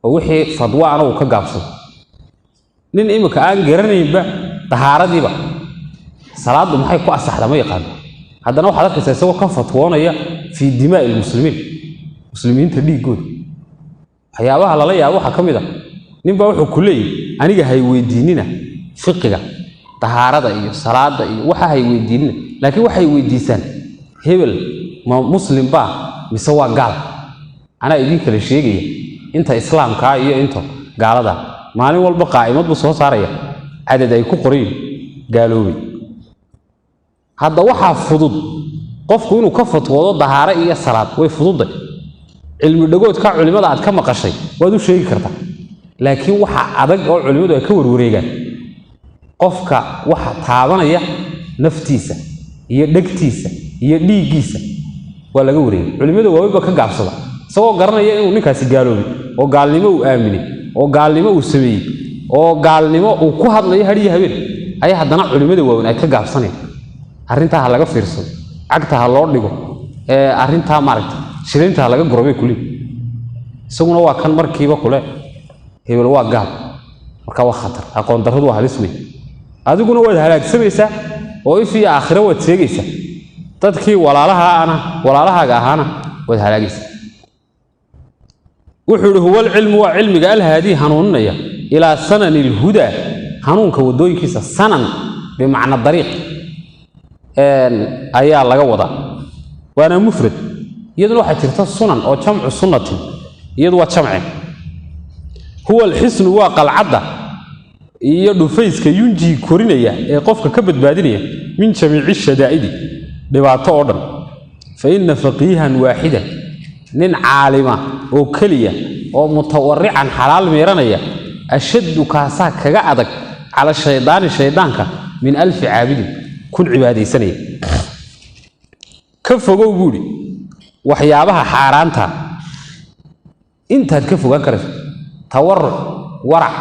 oo wixii fadwa ana uu ka gaabsado nin imika aan garanaynba tahaaradiiba salaadu maxay ku asaxda ma yaqaan haddana waxaad arkaysaa isagoo ka fatwoonaya fii dimaa'i lmuslimiin muslimiinta dhiiggooda waxyaabaha lala yaabo waxaa ka mid a ninbaa wuxuu ku leeyahy aniga hay weydiinina fiqiga tahaarada iyo salaada iyo waxa hay weydiinina laakiin waxay weydiisaan hebel ma muslim baa mise waa gaal anaa idin kala sheegaya inta islaamka iyo inta gaalada maalin walba qaa'imad buu soo saaraya cadad ay ku qoreen gaaloobay hadda waxaa fudud qofku inuu ka fatwoodo tahaaro iyo salaad way fududay cilmi dhagoodka culimada aad ka maqashay waad u sheegi kartaa laakiin waxa adag oo culimadu ay ka warwareegaan qofka waxa taabanaya naftiisa iyo dhagtiisa iyo dhiigiisa waa laga wareegay culimadu waaba ka gaabsada isagoo garanaya inuu ninkaasi gaaloobay oo gaalnimo uu aaminay oo gaalnimo uu sameeyay oo gaalnimo uu ku hadlayo hadiyo habeen ayaa haddana culimada waaweyn ay ka gaabsanayaan arrintaa ha laga fiirsado cagta ha loo dhigo arrintaa maaragtay shilinta ha laga gorobay kulli isaguna waa kan markiiba kule hebel waa gaal marka waa khatar aqoon darradu waa halis weyn adiguna waad halaagsamaysaa oo if iyo aakhiro waad seegaysaa dadkii walaalahaaga ahaana waad halaagaysaa wuxuu yidhi huwa alcilmu waa cilmiga alhaadii hanuuninaya ilaa sanani lhudaa hanuunka wadooyinkiisa sanan bimacna dariiq ayaa laga wadaa waana mufrad iyaduna waxaa jirta sunan oo jamcu sunnatin iyadu waa jamce huwa alxisnu waa qalcadda iyo dhufayska yunjii korinaya ee qofka ka badbaadinaya min jamiici shadaa'idi dhibaato oo dhan fa inna faqiihan waaxidan nin caalima oo keliya oo mutawarican xalaal meeranaya ashaddu kaasaa kaga adag cala shaydaani shaydaanka min alfi caabidin kun cibaadaysanaya ka fogow buudhi waxyaabaha xaaraanta intaad ka fogaan karayso tawaruc warac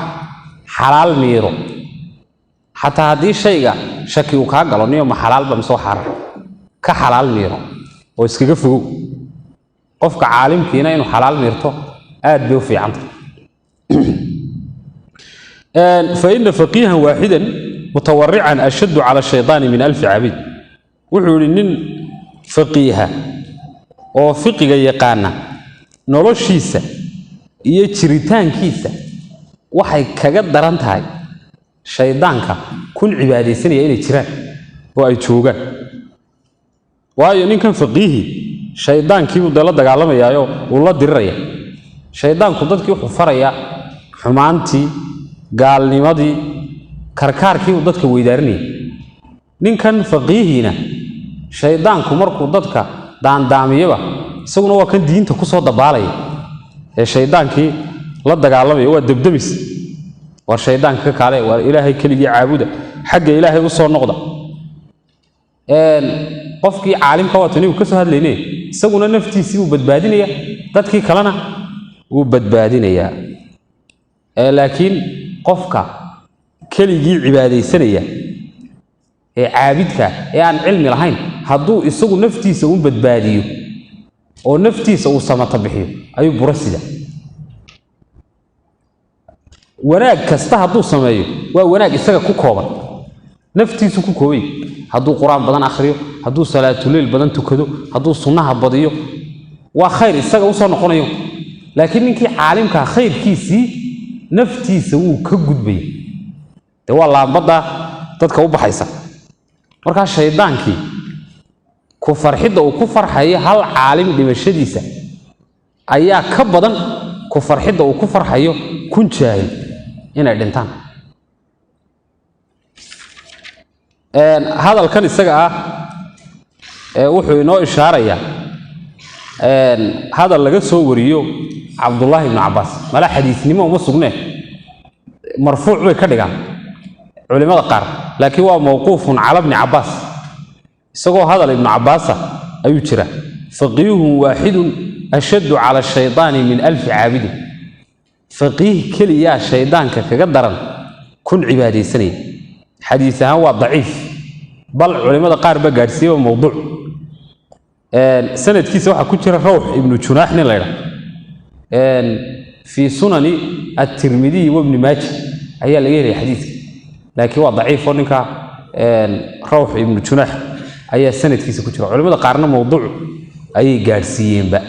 xalaal miiro xataa haddii shayga shaki uu kaa galo niyo ma xalaalba mise waa xaaraan ka xalaal miiro oo iskaga fogow qofka caalimkiina inuu xalaal miirto aad bay u fiicanta fa inna faqiihan waaxidan mutawarican ashaddu cala shaydaani min alfi cabiid wuxuu yidhi nin faqiiha oo fiqiga yaqaana noloshiisa iyo jiritaankiisa waxay kaga daran tahay shaydaanka kun cibaadaysanaya inay jiraan oo ay joogaan waayo ninkan faqiihi shaydaankiibuu dee la dagaalamayaayo uu la diriraya shaydaanku dadkii wuxuu farayaa xumaantii gaalnimadii karkaarkiibuu dadka weydaarinaya ninkan faqiihiina shaydaanku markuu dadka daandaamiyaba isaguna waa kan diinta ku soo dabaalaya ee shaydaankii la dagaalamaya waa debdemis war shaydaanka ka kaale waa ilaahay keligii caabuda xagga ilaahay u soo noqda qofkii caalimka waa tani uu ka soo hadlaynay isaguna naftiisii uu badbaadinaya dadkii kalena uu badbaadinaya laakiin qofka keligii cibaadaysanaya ee caabidka ee aan cilmi lahayn hadduu isagu naftiisa u badbaadiyo oo naftiisa uu samata bixiyo ayuu burasida wanaag kasta hadduu sameeyo waa wanaag isaga ku kooban naftiisu ku koobay hadduu quraan badan akhriyo hadduu salaatuleyl badan tukado hadduu sunnaha badiyo waa khayr isaga u soo noqonayo laakiin ninkii caalimka khayrkiisii naftiisa wuu ka gudbay de waa laambada dadka u baxaysa marka shaydaankii ku farxida uu ku farxayo hal caalim dhimashadiisa ayaa ka badan ku farxida uu ku farxayo kun jaahil inay dhintaan hadalkan isaga ah wuxuu inoo ishaarayaa hadal laga soo wariyo Abdullah ibn Abbas mala xadiisnimo uma sugnee marfuuc way ka dhigaan culimada qaar laakiin waa mawquufun ala ibn Abbas isagoo hadal ibn Abbas ayuu jira faqihun waahidun ashaddu ala shaytaani min 1000 caabid faqih kaliya shaydaanka kaga daran kun cibaadeysanay xadiisahan waa daciif bal culimada qaar ba gaarsiiyo mawduuc sanadkiisa waxa ku jira Rawh ibn Junah nin leeyahay في سنن الترمذي وابن ماجه ayaa laga helay xadiiska laakiin waa daciif oo ninka Rawh ibn Junah ayaa sanadkiisa ku jira culimada qaarna mawduuc ayay gaarsiiyeen ba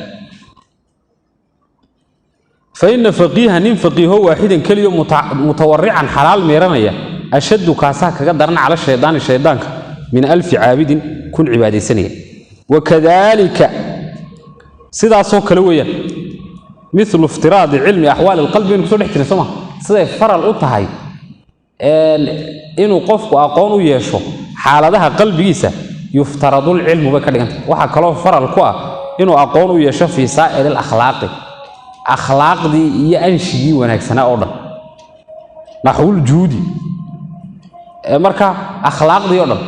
فإن فقيها نين فقيه واحدا كليو متورعا حلال ميرانيا أشد كاسا كغا درنا على الشيطان من 1000 عابد كن عبادي سنيه وكذلك سدا سو كلا ويان مثل افتراض علم احوال القلب انو سو دحتنا سما سدا فرل u tahay inuu qofku aqoon u yeesho xaaladaha qalbigiisa yuftaradu ilmu ba ka dhiganta waxa kale oo faral ku ah inuu aqoon u yeesho fi sa'il al-akhlaaq akhlaaqdi iyo anshigi wanaagsan oo dhan nahul juudi marka akhlaaqdi oo dhan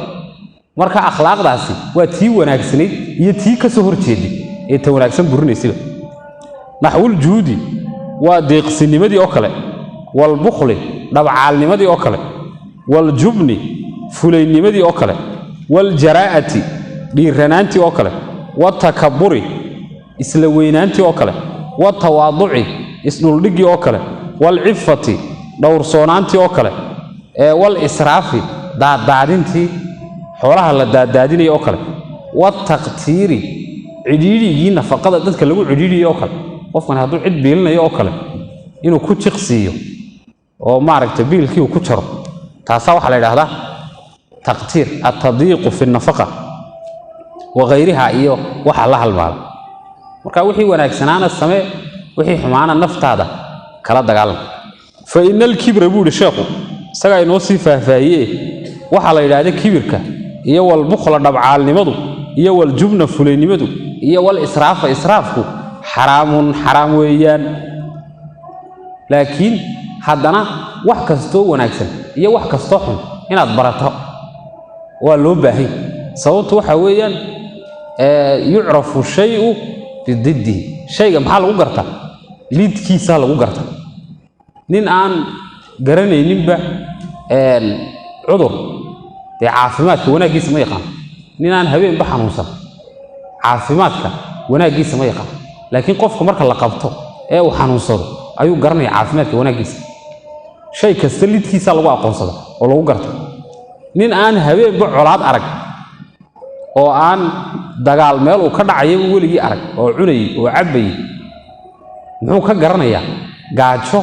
marka akhlaaqdaasi waa tii wanaagsaneed iyo tii ka soo horjeeday ee ta wanaagsan burinaysiba nahul juudi waa deeqsinimadii oo kale wal bukhli dabcaalnimadii oo kale wal jubni fulaynimadii oo kale wal jaraa'ati dhiiranaantii oo kale wa takabburi isla weynaantii oo kale wa tawaaduci isdhuldhigi oo kale wal iffati dhowrsoonaantii oo kale wal israafi daadintii xoolaha la daadinayo oo kale wa taqtiiri cidhiidhigii nafaqada dadka lagu cidhiidhiyo oo kale qofkan hadduu cid biilinayo oo kale inuu ku jiqsiiyo oo maaragtay biilkii uu ku jaro taasa waxa la yiraahdaa taqtiir at-tadiiq fi an-nafaqa wa ghayriha iyo waxa la halmaal marka wixii wanaagsanaana samee wixii xumaana naftaada kala dagaalan fa inal kibra buu sheekhu isaga inoo sii faahfaahiyay waxa la yiraahdaa kibirka iyo wal bukhla dabcaalnimadu iyo wal jubna fulaynimadu iyo wal israafku حرام weeyaan laakiin haddana wax kasto wanaagsan iyo wax kasto xun inaad barato waa loo baahay sababtu waxa weeyaan yu'rafu shay'u bididdi shayga maxaa lagu gartaa lidkiisa lagu gartaa nin aan garanayninba cudur ee caafimaadka wanaagiisa ma yaqaan nin aan habeenba xanuunsan caafimaadka wanaagiisa ma yaqaan laakiin qofka marka la qabto ee uu xanuunsado ayuu garanaya caafimaadka wanaagiisa shay kasta lidkiisa lagu aqoonsado oo lagu garto nin aan habeenba colaad arag oo aan dagaal meel uu ka dhacayo weligii arag oo cunay oo cabay muxuu ka garanayaa gaajo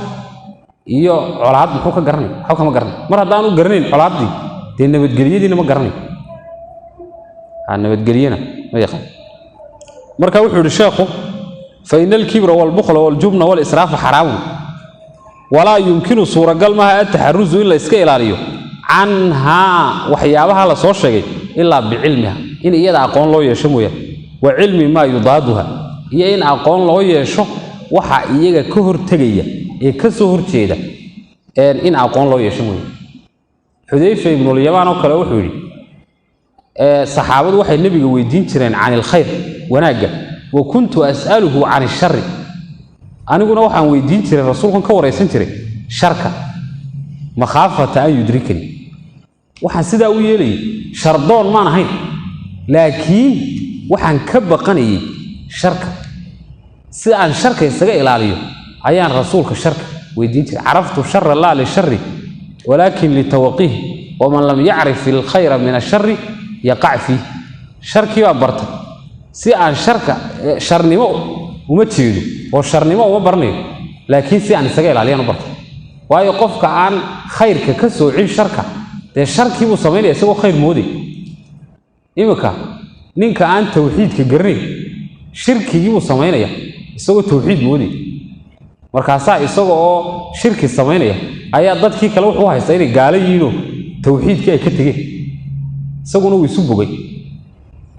iyo colaad muxuu ka garanaya waxa kama garanay mar haddaan u garanayn colaadii dee nabadgeliyadiina ma garanay nabadgeliyana ma yaqaan marka wuxuu yiri sheekhu فإن الكبر والبخل والجبن والإسراف حرام ولا يمكن صورة قلمها التحرز إلا إسكا إلاليو عنها وحيابها لصور شيء إلا بعلمها إن إياد أقول له يشمويا وعلم ما يضادها إيا إن أقول له يشو وحا إياga ka hortagaya ee ka soo horjeeda in aqoon loo yeesho mooy Xudayfa ibn al-Yaman oo kale wuxuu yiri saxaabadu waxay nabiga weydiin jireen aan al-khayr wanaaga wa kuntu as'aluhu aan al-sharr aniguna waxaan weydiin jiray rasuulkan ka wareysan jiray sharka makhafata an yudrikani waxaan sidaa u yeelay shardoon maan ahayn laakiin waxaan ka baqanayay sharka si aan sharka isaga ilaaliyo ayaan rasuulka sharka weydiin jiray araftu sharra la li sharri walakin li tawqih wa man lam ya'rif al khayra min ash-sharri yaqa' fi sharki waa barta si aan sharka sharnimo uma jeedo oo sharnimo uma barnayo laakiin si aan isaga ilaaliyo barta waayo qofka aan khayrka ka soocin sharka dee sharkii buu samaynaya isagoo khayr mooday imika ninka aan tawxiidka garanayn shirkigii buu samaynaya isagoo tawxiid mooday markaasaa isaga oo shirki samaynaya ayaa dadkii kale wuxuu haystaa inay gaalo yihiinoo tawxiidkii ay ka tegeen isaguna wuu isu bogay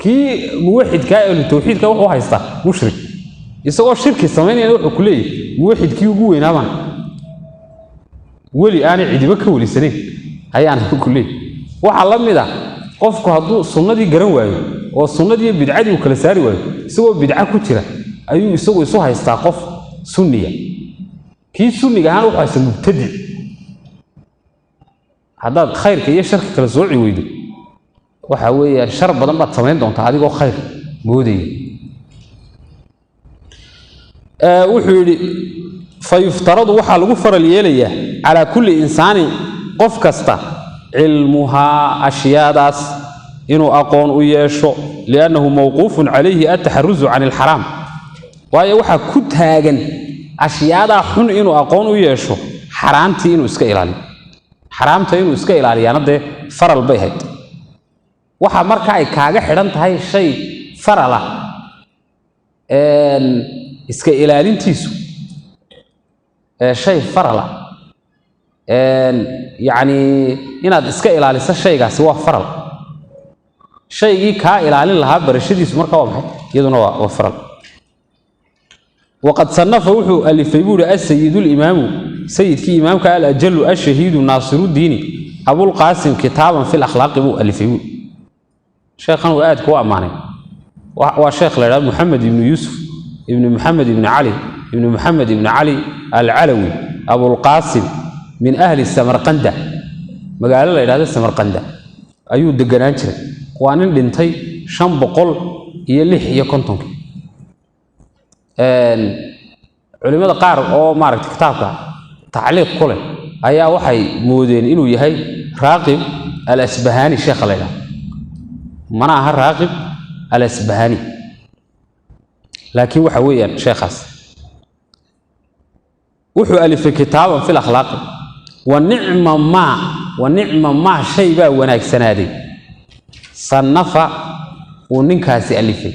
kii muwaxidkaa ahlu tawxiidka wuxuu haystaa mushrik isagoo shirki samaynayana wuxuu ku leeyahay muwaxidkii ugu weynaabaan weli aanay cidiba ka welisanayn ayaan ku leeyahay waxaa la mid ah qofku hadduu sunnadii garan waayo oo sunnadii bidcadii uu kala saari waayo isagoo bidca ku jira ayuu isagu isu haystaa qof sunniya kii sunniga ahaan wuxuu haystaa mubtadic haddaad khayrka iyo sharka kala sooci weydo waxa weeyaan shar badan baad samayn doontaa adigoo khayr moodaya wuxuu yidhi fayuftaradu waxaa lagu faral yeelayaa calaa kulli insaanin qof kasta cilmuhaa ashyaadaas inuu aqoon u yeesho liannahu mawquufun calayhi ataxaruzu can ilxaraam waayo waxaa ku taagan ashyaadaa xun inuu aqoon u yeesho xaraamtii inuu iska ilaaliyo xaraamta inuu iska ilaaliyaana dee faral bay hayd waxa marka ay kaaga xidhan tahay shay farala iska ilaalintiisu shay farala yacni inaad iska ilaaliso shaygaasi waa faral shaygii kaa ilaalin lahaa barashadiisu marka waa maxay iyaduna waa faral waqad sannafa wuxuu alifay buuri asayidu limaamu sayidkii imaamka alajalu ashahiidu naasirudiini abulqaasim kitaaban fi lakhlaaqi buu alifay buuri sheekhan uu aad ku ammaanay waa sheekh la yidhahdo maxamed ibnu yuusuf ibnu maxamed ibnu cali ibnu maxamed ibnu cali alcalawi abulqaasim min ahli samarqanda magaalo la yidhahdo samarqanda ayuu deganaan jiray waa nin dhintay 556 culimada qaar oo maaragtay kitaabka tacliiq ku leh ayaa waxay moodeen inuu yahay raaqib al-asbahani sheekh la yidhahdo mana aha raaqib al-asbahani laakiin waxa weeyaan sheekhaas wuxuu alifay kitaaban fi lakhlaaq wa nicma ma shay baa wanaagsanaaday sannafa uu ninkaasi alifay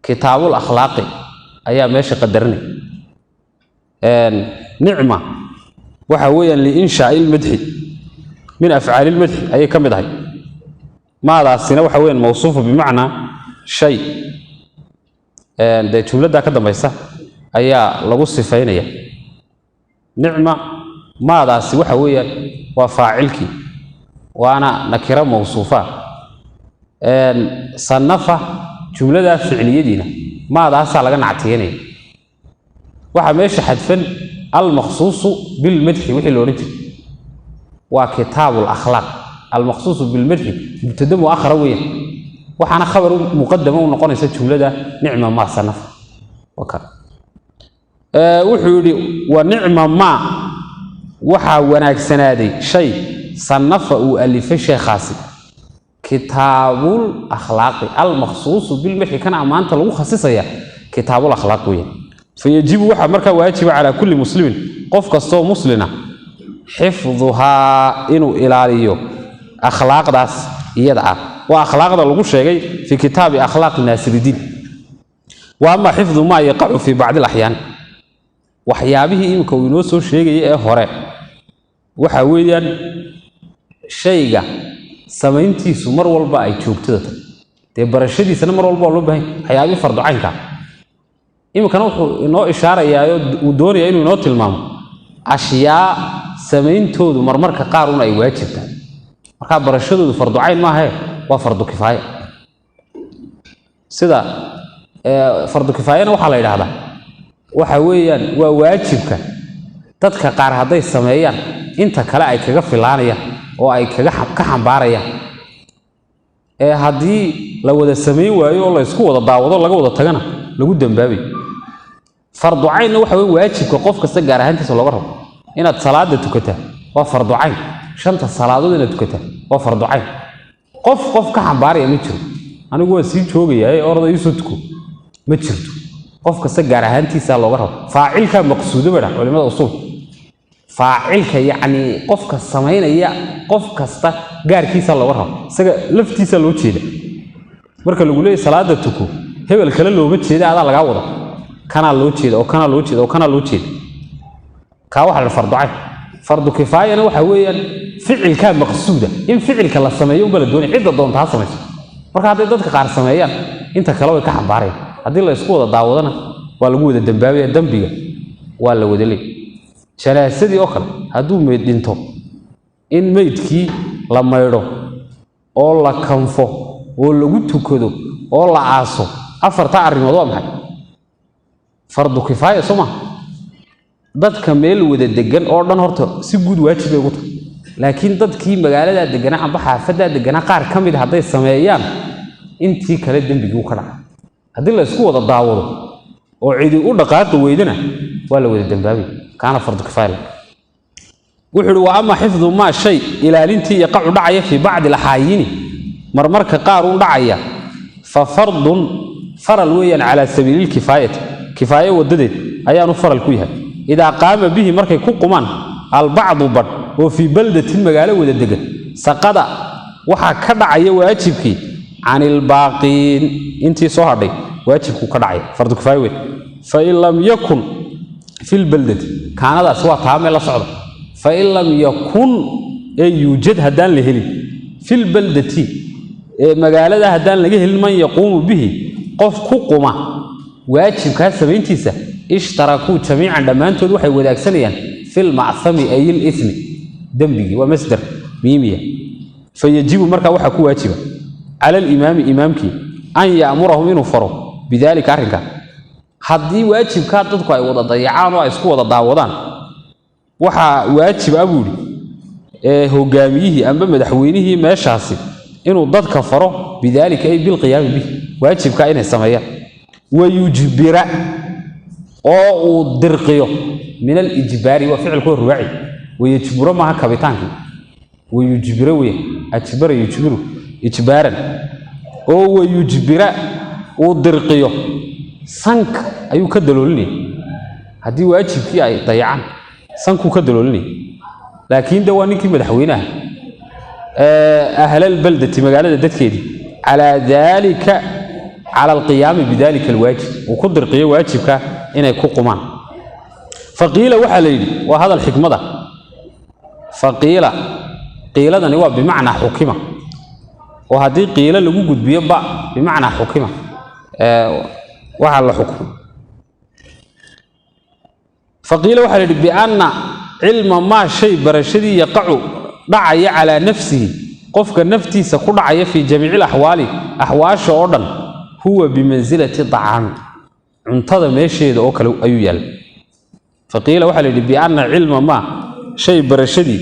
kitaabul akhlaaqi ayaa meesha qadarinay nicma waxa weeyaan liinshaai lmadxi min afcaali lmadxi ayay ka mid ahay maadaasina waxa weeyaan mawsuufu bimacnaa shay dee jumladdaa ka dambaysa ayaa lagu sifaynaya nicma maadaasi waxa weeyaan waa faacilkii waana nakira mawsuufa sannafa jumladaa ficliyadiina maadaasaa laga nactiyanaya waxaa meesha xadfan almaqsuusu bilmadxi wixii loodhan jiray waa kitaabu lakhlaaq almaqsuusu bilmadxi mubtada muakhara weeyaan waxaana khabar muqadama u noqonaysa jumlada nicma maa sannafa wuxuu yidhi wa nicma maa waxaa wanaagsanaaday shay sannafa uu alifay sheekhaasi kitaabul akhlaaqi almaqsuusu bilmadxi kana ammaanta lagu khasisaya kitaabul akhlaaq weeyaan fayajibu waxaa markaa waajiba calaa kulli muslimin qof kastoo muslina xifduhaa inuu ilaaliyo akhlaaqdaas iyada ah waa akhlaaqda lagu sheegay fi kitaabi akhlaaq naasiridiin wa ama xifdu maa yaqacu fi bacdi alaxyaan waxyaabihii iminka uu inoo soo sheegayay ee hore waxa weeyaan shayga samayntiisu mar walba ay joogtada tahay dee barashadiisana mar walba waa loo baahan waxyaabihii fardu caynka iminkana wuxuu inoo ishaarayaa uu doonayaa inuu inoo tilmaamo ashyaa samayntoodu marmarka qaar un ay waajibtaan markaa barashadoodu fardu cayn maahae waa fardu kifaaya sida fardu kifaayana waxaa la yidhaahdaa waxa weeyaan waa waajibka dadka qaar hadday sameeyaan inta kale ay kaga filaanayaan oo ay ka xambaarayaan haddii la wada samayn waayo oo la isku wada daawado laga wada tagana lagu dambaabay fardu caynna waxa weeye waajibka qof kasta gaar ahaantiisa looga rabo inaad salaada tukataa waa fardu cayn shanta salaadood inaad tukataa waa fardu cayn qof ka xambaaraya ma jiro anigu waan sii joogayaa orada iisoo tuko ma jirto qof kasta gaar ahaantiisa looga rabo faacilka maqsuudo baa culimada usul faacilka yacni qofka samaynaya qof kasta gaarkiisa loo rabo isaga laftiisa loo jeeda marka lagu leeyahay salaada tuku hebel kale looma jeeda adaa laga wada kana loo jeeda oo kana loo jeeda oo kana loo jeeda ka waxa la fardu cayn fardu kifaayana waxa weeyaan ficilka maqsuuda in ficilka la sameeyo bal doon cid doonta ha sameeyo marka haday dadka qaar sameeyaan inta kale way ka xambaareen hadii la isku wada daawadana waa lagu wada dambaabaya dambiga waa la wada leeyahay janaasadii oo kale hadduu meyd dhinto in meydkii la maydho oo la kanfo oo lagu tukado oo la aaso afarta arrimood waa maxay fardu kifaaya soma dadka meel wada degan oo dhan horta si guud waajib ay ugu tahay laakiin dadkii magaalada degan amba xaafada degan qaar kamid haday sameeyaan intii kale dambigu ka dhacay hadii la isku wada daawado oo cidi u dhaqaaqo weydana waa la wada dambaabay كان فرض كفاية وحده وأما حفظ ما شيء إلى لنتي يقع دعية في بعض الأحايين مرمرك قارون دعية ففرض فرل ويا على سبيل الكفاية كفاية وددت أيان فرل كويها إذا قام به مركي كوكمان البعض بر وفي بلدة المجالة وددقة سقط وحا كدعية واجبك عن الباقين انتي صهري واجبك كدعية فرض كفاية فإن لم يكن في البلدة كان هذا سواء تعمل صعب فإن لم يكن يوجد هدان لهلي في البلدة مقالة هدان لهلي من يقوم به قف كقمة واجب كاسبين تيسا اشتركوا جميعا لما أنتوا الوحي وذاك سنيا في المعصم أي الإثم دنبي ومصدر ميمية فيجب مركا وحكو واجبا على الإمام إمامك أن يأمرهم إنه فروا بذلك أرنكا haddii waajibka dadku ay wada dayacaan oo ay isku wada daawadaan waxa waajib abuuri hogaamiyihii amba madaxweynihii meeshaasi inuu dadka faro bidaalika ay bil qiyaam bi waajibka inay sameeyaan wayujbira oo uu dirqiyo min al ijbari wa ficilku ruuci wayujbira ma kabitaanki wayujbira way ajbara yujbiru ijbaran oo wayujbira uu dirqiyo sank ayuu ka daloolnay hadii waajibkii ay dayacaan sanku ka daloolnay laakiin dawaankii madaxweynaha ahlal baldati magaalada dadkeedii ala dalika ala alqiyam bidalika alwajib oo ku dirqiyo waajibka inay ku qumaan faqiila waxa la yiri waa hadal xikmada faqiila qiiladani waa bimaana xukima oo hadii qiila lagu gudbiyo ba bimaana xukima وعلى حكم فقيل وحل بأن علم ما شيء برشدي يقع دعي على نفسه قفك نفتي سكون دعي في جميع الأحوال أحواش أردن هو بمنزلة الطعام انتظر ما شيء أكل أيويل فقيل وحل بأن علم ما شيء برشدي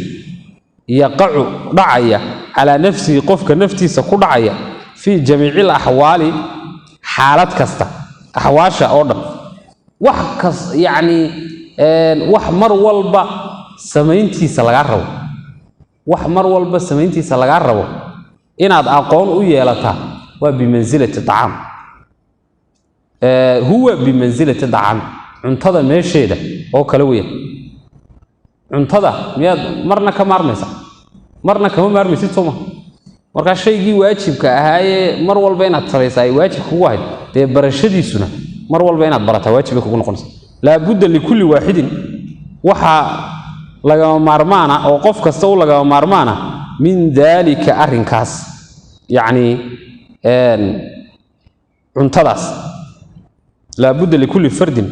يقع دعي على نفسه قفك نفتي سكون دعي في جميع الأحوال حالات كسته أحواشا أوردن وحكس يعني وحمر والبا سمينتي سلغارو وحمر والبا سمينتي سلغارو إن هذا أقول ويالتا وبمنزلة الطعام هو بمنزلة الطعام انتظر ما شيء ده أو كلوية انتظر مياد مرنا كمارمسا مرنا كمارمسي توما marka shaygii waajibka ahaay mar walba inaad sareysay waajib ku wahay de barashadiisuna mar walba inaad barataa waajib ku noqonaysa la budda li kulli waahidin waxa laga maarmaana oo qof kasta uu laga maarmaana min dalika arinkaas yaani cuntadaas la budda li kulli fardin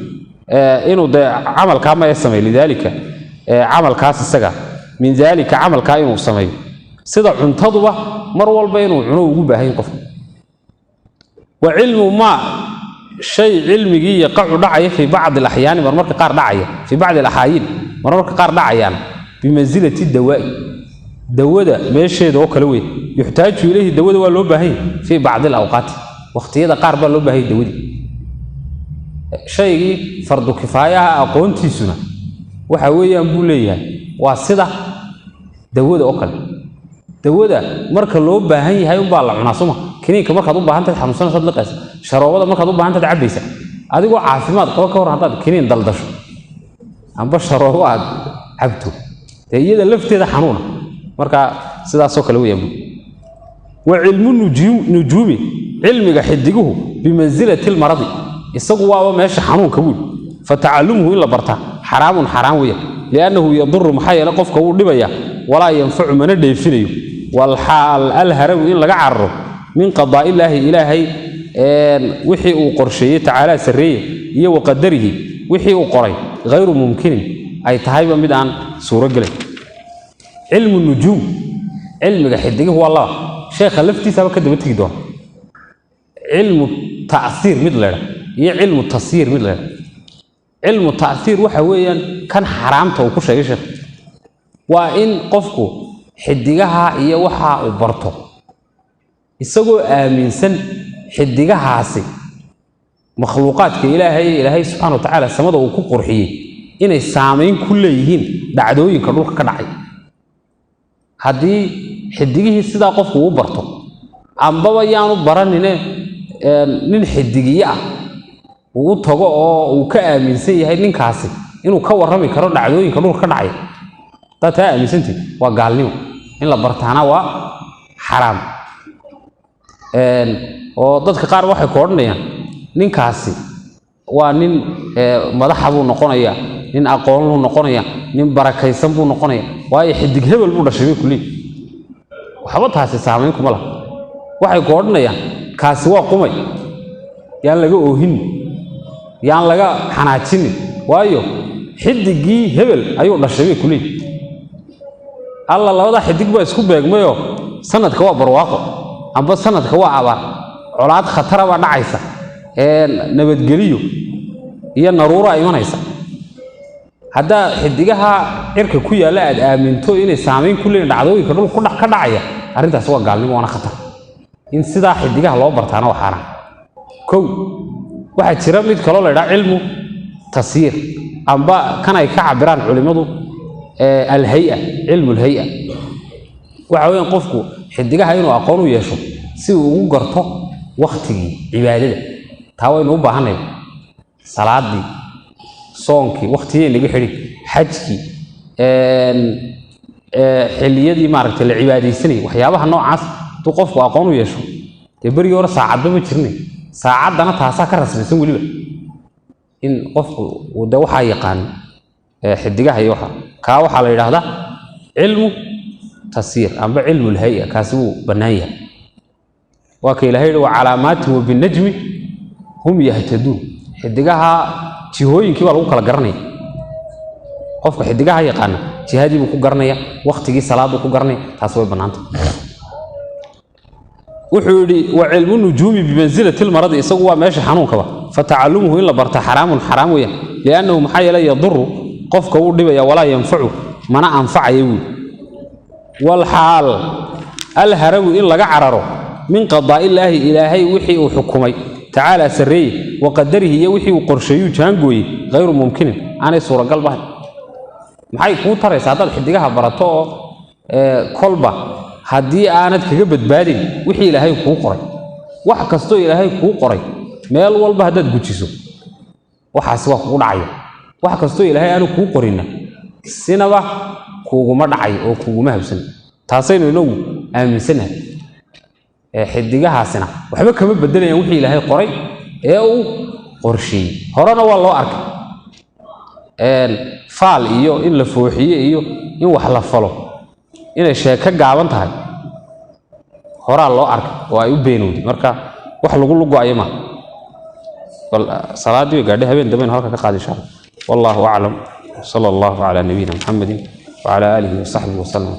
inuu de amalka ma yasamay lidalika amalkaas isaga min dalika amalka inuu sameeyo sida cuntaduba mar walba inuu cuno ugu baahan qof wa ilmu ma shay ilmigi yaqacu dhacaya fi ba'd al-ahyan marmarka qaar dhacaya fi ba'd al-ahayin marmarka qaar dhacayaan bimanzilati dawada meesheeda oo kala weey yuxtaaju ilayhi dawada waa loo baahan fi ba'd al-awqat waqtiyada qaar baa loo baahan dawada shaygi fardu kifaaya aqoontiisuna waxa weeyaan buu leeyahay waa sida dawada oo kale dawada marka loo baahan yahay baa la cunaa suma kiniinka markaad u baahan tahay xanuunsanad la qaas sharoobada markaad u baahan tahay cabaysa adigoo caafimaad qaba ka hor hadaad kiniin daldasho amba sharoobo aad cabto iyada lafteeda xanuuna marka sidaas oo kale weeyaan وعلم النجوم علمك حدقه بمنزلة المرض يسقوا وماش حنون كبول فتعلمه إلا برتا حرام ويا لأنه يضر محيا لقفك ولبيا ولا ينفع من الدفني والحال الهرم إلا قعره من قضاء الله إلهي وحي وقرشية تعالى سرية وقدره وحي وقري غير ممكن أي تهيبا بدعا سورة قلي علم النجوم علمك حدقه هو الله شيخ لفتي سبب كده بتجدون علم التأثير مثله هي علم التصير مثله علم التأثير وحويا كان حرامته وكل شيء شيخ وإن قفكو حدقها هي وحا وبرته يسقوا آمين سن حدقها عسي مخلوقات كإلهي سبحانه وتعالى سمده وكو قرحيه إن السامين كلهم دعدوين كروح كدعي هذه حدقيه سدا قفكو وبرته عم بابا يانو برانينه nin xidigiye ah uu tago oo uu ka aaminsan yahay ninkaasi inuu ka warrami karo dhacdooyinka dhulka ka dhacay dadka aaminsantii waa gaalnimo in la bartaana waa xaraam oo dadka qaar waxay ku oranayaan ninkaasi waa nin madax buu noqonaya nin aqoon loo noqonaya nin barakaysan buu noqonaya waayo xidig hebel buu dhashay kulli waxba taasi saameyn kuma laha waxay ku oranayaan kaasi waa qumay yaan laga oohin yaan laga xanaajin waayo xidigii hebel ayuu dhashay kulli alla labada xidig ba isku beegmayo sanadka waa barwaaqo amba sanadka waa abaar colaad khatar ah dhacaysa nabadgeliyo iyo naruura imanaysa hadda xidigaha cirka ku yaala aad aaminto inay saameyn ku leeyihiin dhacdooyinka dhulka ka dhacaya arintaas waa gaalnimo wana khatar in sida xidigaha loo bartaana waa xaraan kow waxa jira mid kale oo la yiraahdo cilmu tasiir amba kan ay ka cabiraan culimadu al-hay'a cilmu al-hay'a waxa weyn qofku xidigaha inuu aqoon u yeesho si uu ugu garto waqtigii cibaadada taa way u baahanay salaadii soonkii waqtigii laga xiri xajkii xilliyadii maaragtay la cibaadeysanay waxyaabaha noocaas tu qofku aqoon u yeesho bari hore saacadba ma jirnay saacadana taasa ka rasmaysan waliba in qofku wada waxa yaqaan xidigaha iyo waxa la yiraahdaa cilmu tasiir amba cilmu al-hay'a kaasi uu banaaya waa ka ilaahay wa calaamaatu wa bin najmi hum yahtadun xidigaha jihooyinkii waa lagu kala garanay qofka xidigaha yaqaan jihadii uu ku garanaya waqtigii salaadu ku garanay taas way banaanta وحوري وعلم النجوم بمنزلة المرض يسوى ماشي حنون كبا فتعلمه إلا برت حرام ويا لأنه محيا لا يضر قفك ودبيا ولا ينفعه منع أنفع يوي والحال الهرو إلا قعرره من قضاء الله إلهي وحي وحكمي تعالى سريه وقدره يوحي وقرشي جانقوي غير ممكن أنا صورة قلبها محي كوتر يساعد حديقها برتو كلبة haddii aanad kaga badbaadin wixii ilaahay kuu qoray wax kasto ilaahay kuu qoray meel walba hadad gujiso waxaas waa kugu dhacay wax kasto ilaahay aanu kuu qorina sinaba kuuguma dhacay oo kuuguma habsan taasaynu inagu aaminsanahay xidigahaasina waxba kama bedelayaan wixii ilaahay qoray ee uu qorsheeyay horena waa loo arkay faal iyo in la fooxiyo iyo in wax la falo inay sheeka gaaban tahay horaa loo arkay oo ay u beenowday marka wax lagu lugo-ayo ma bal salaadii gaadhay habeen dambe halka ka qaadi insha Allah wallahu a'lam sallallahu ala nabiyina muhammadin wa ala alihi wa sahbihi wa sallam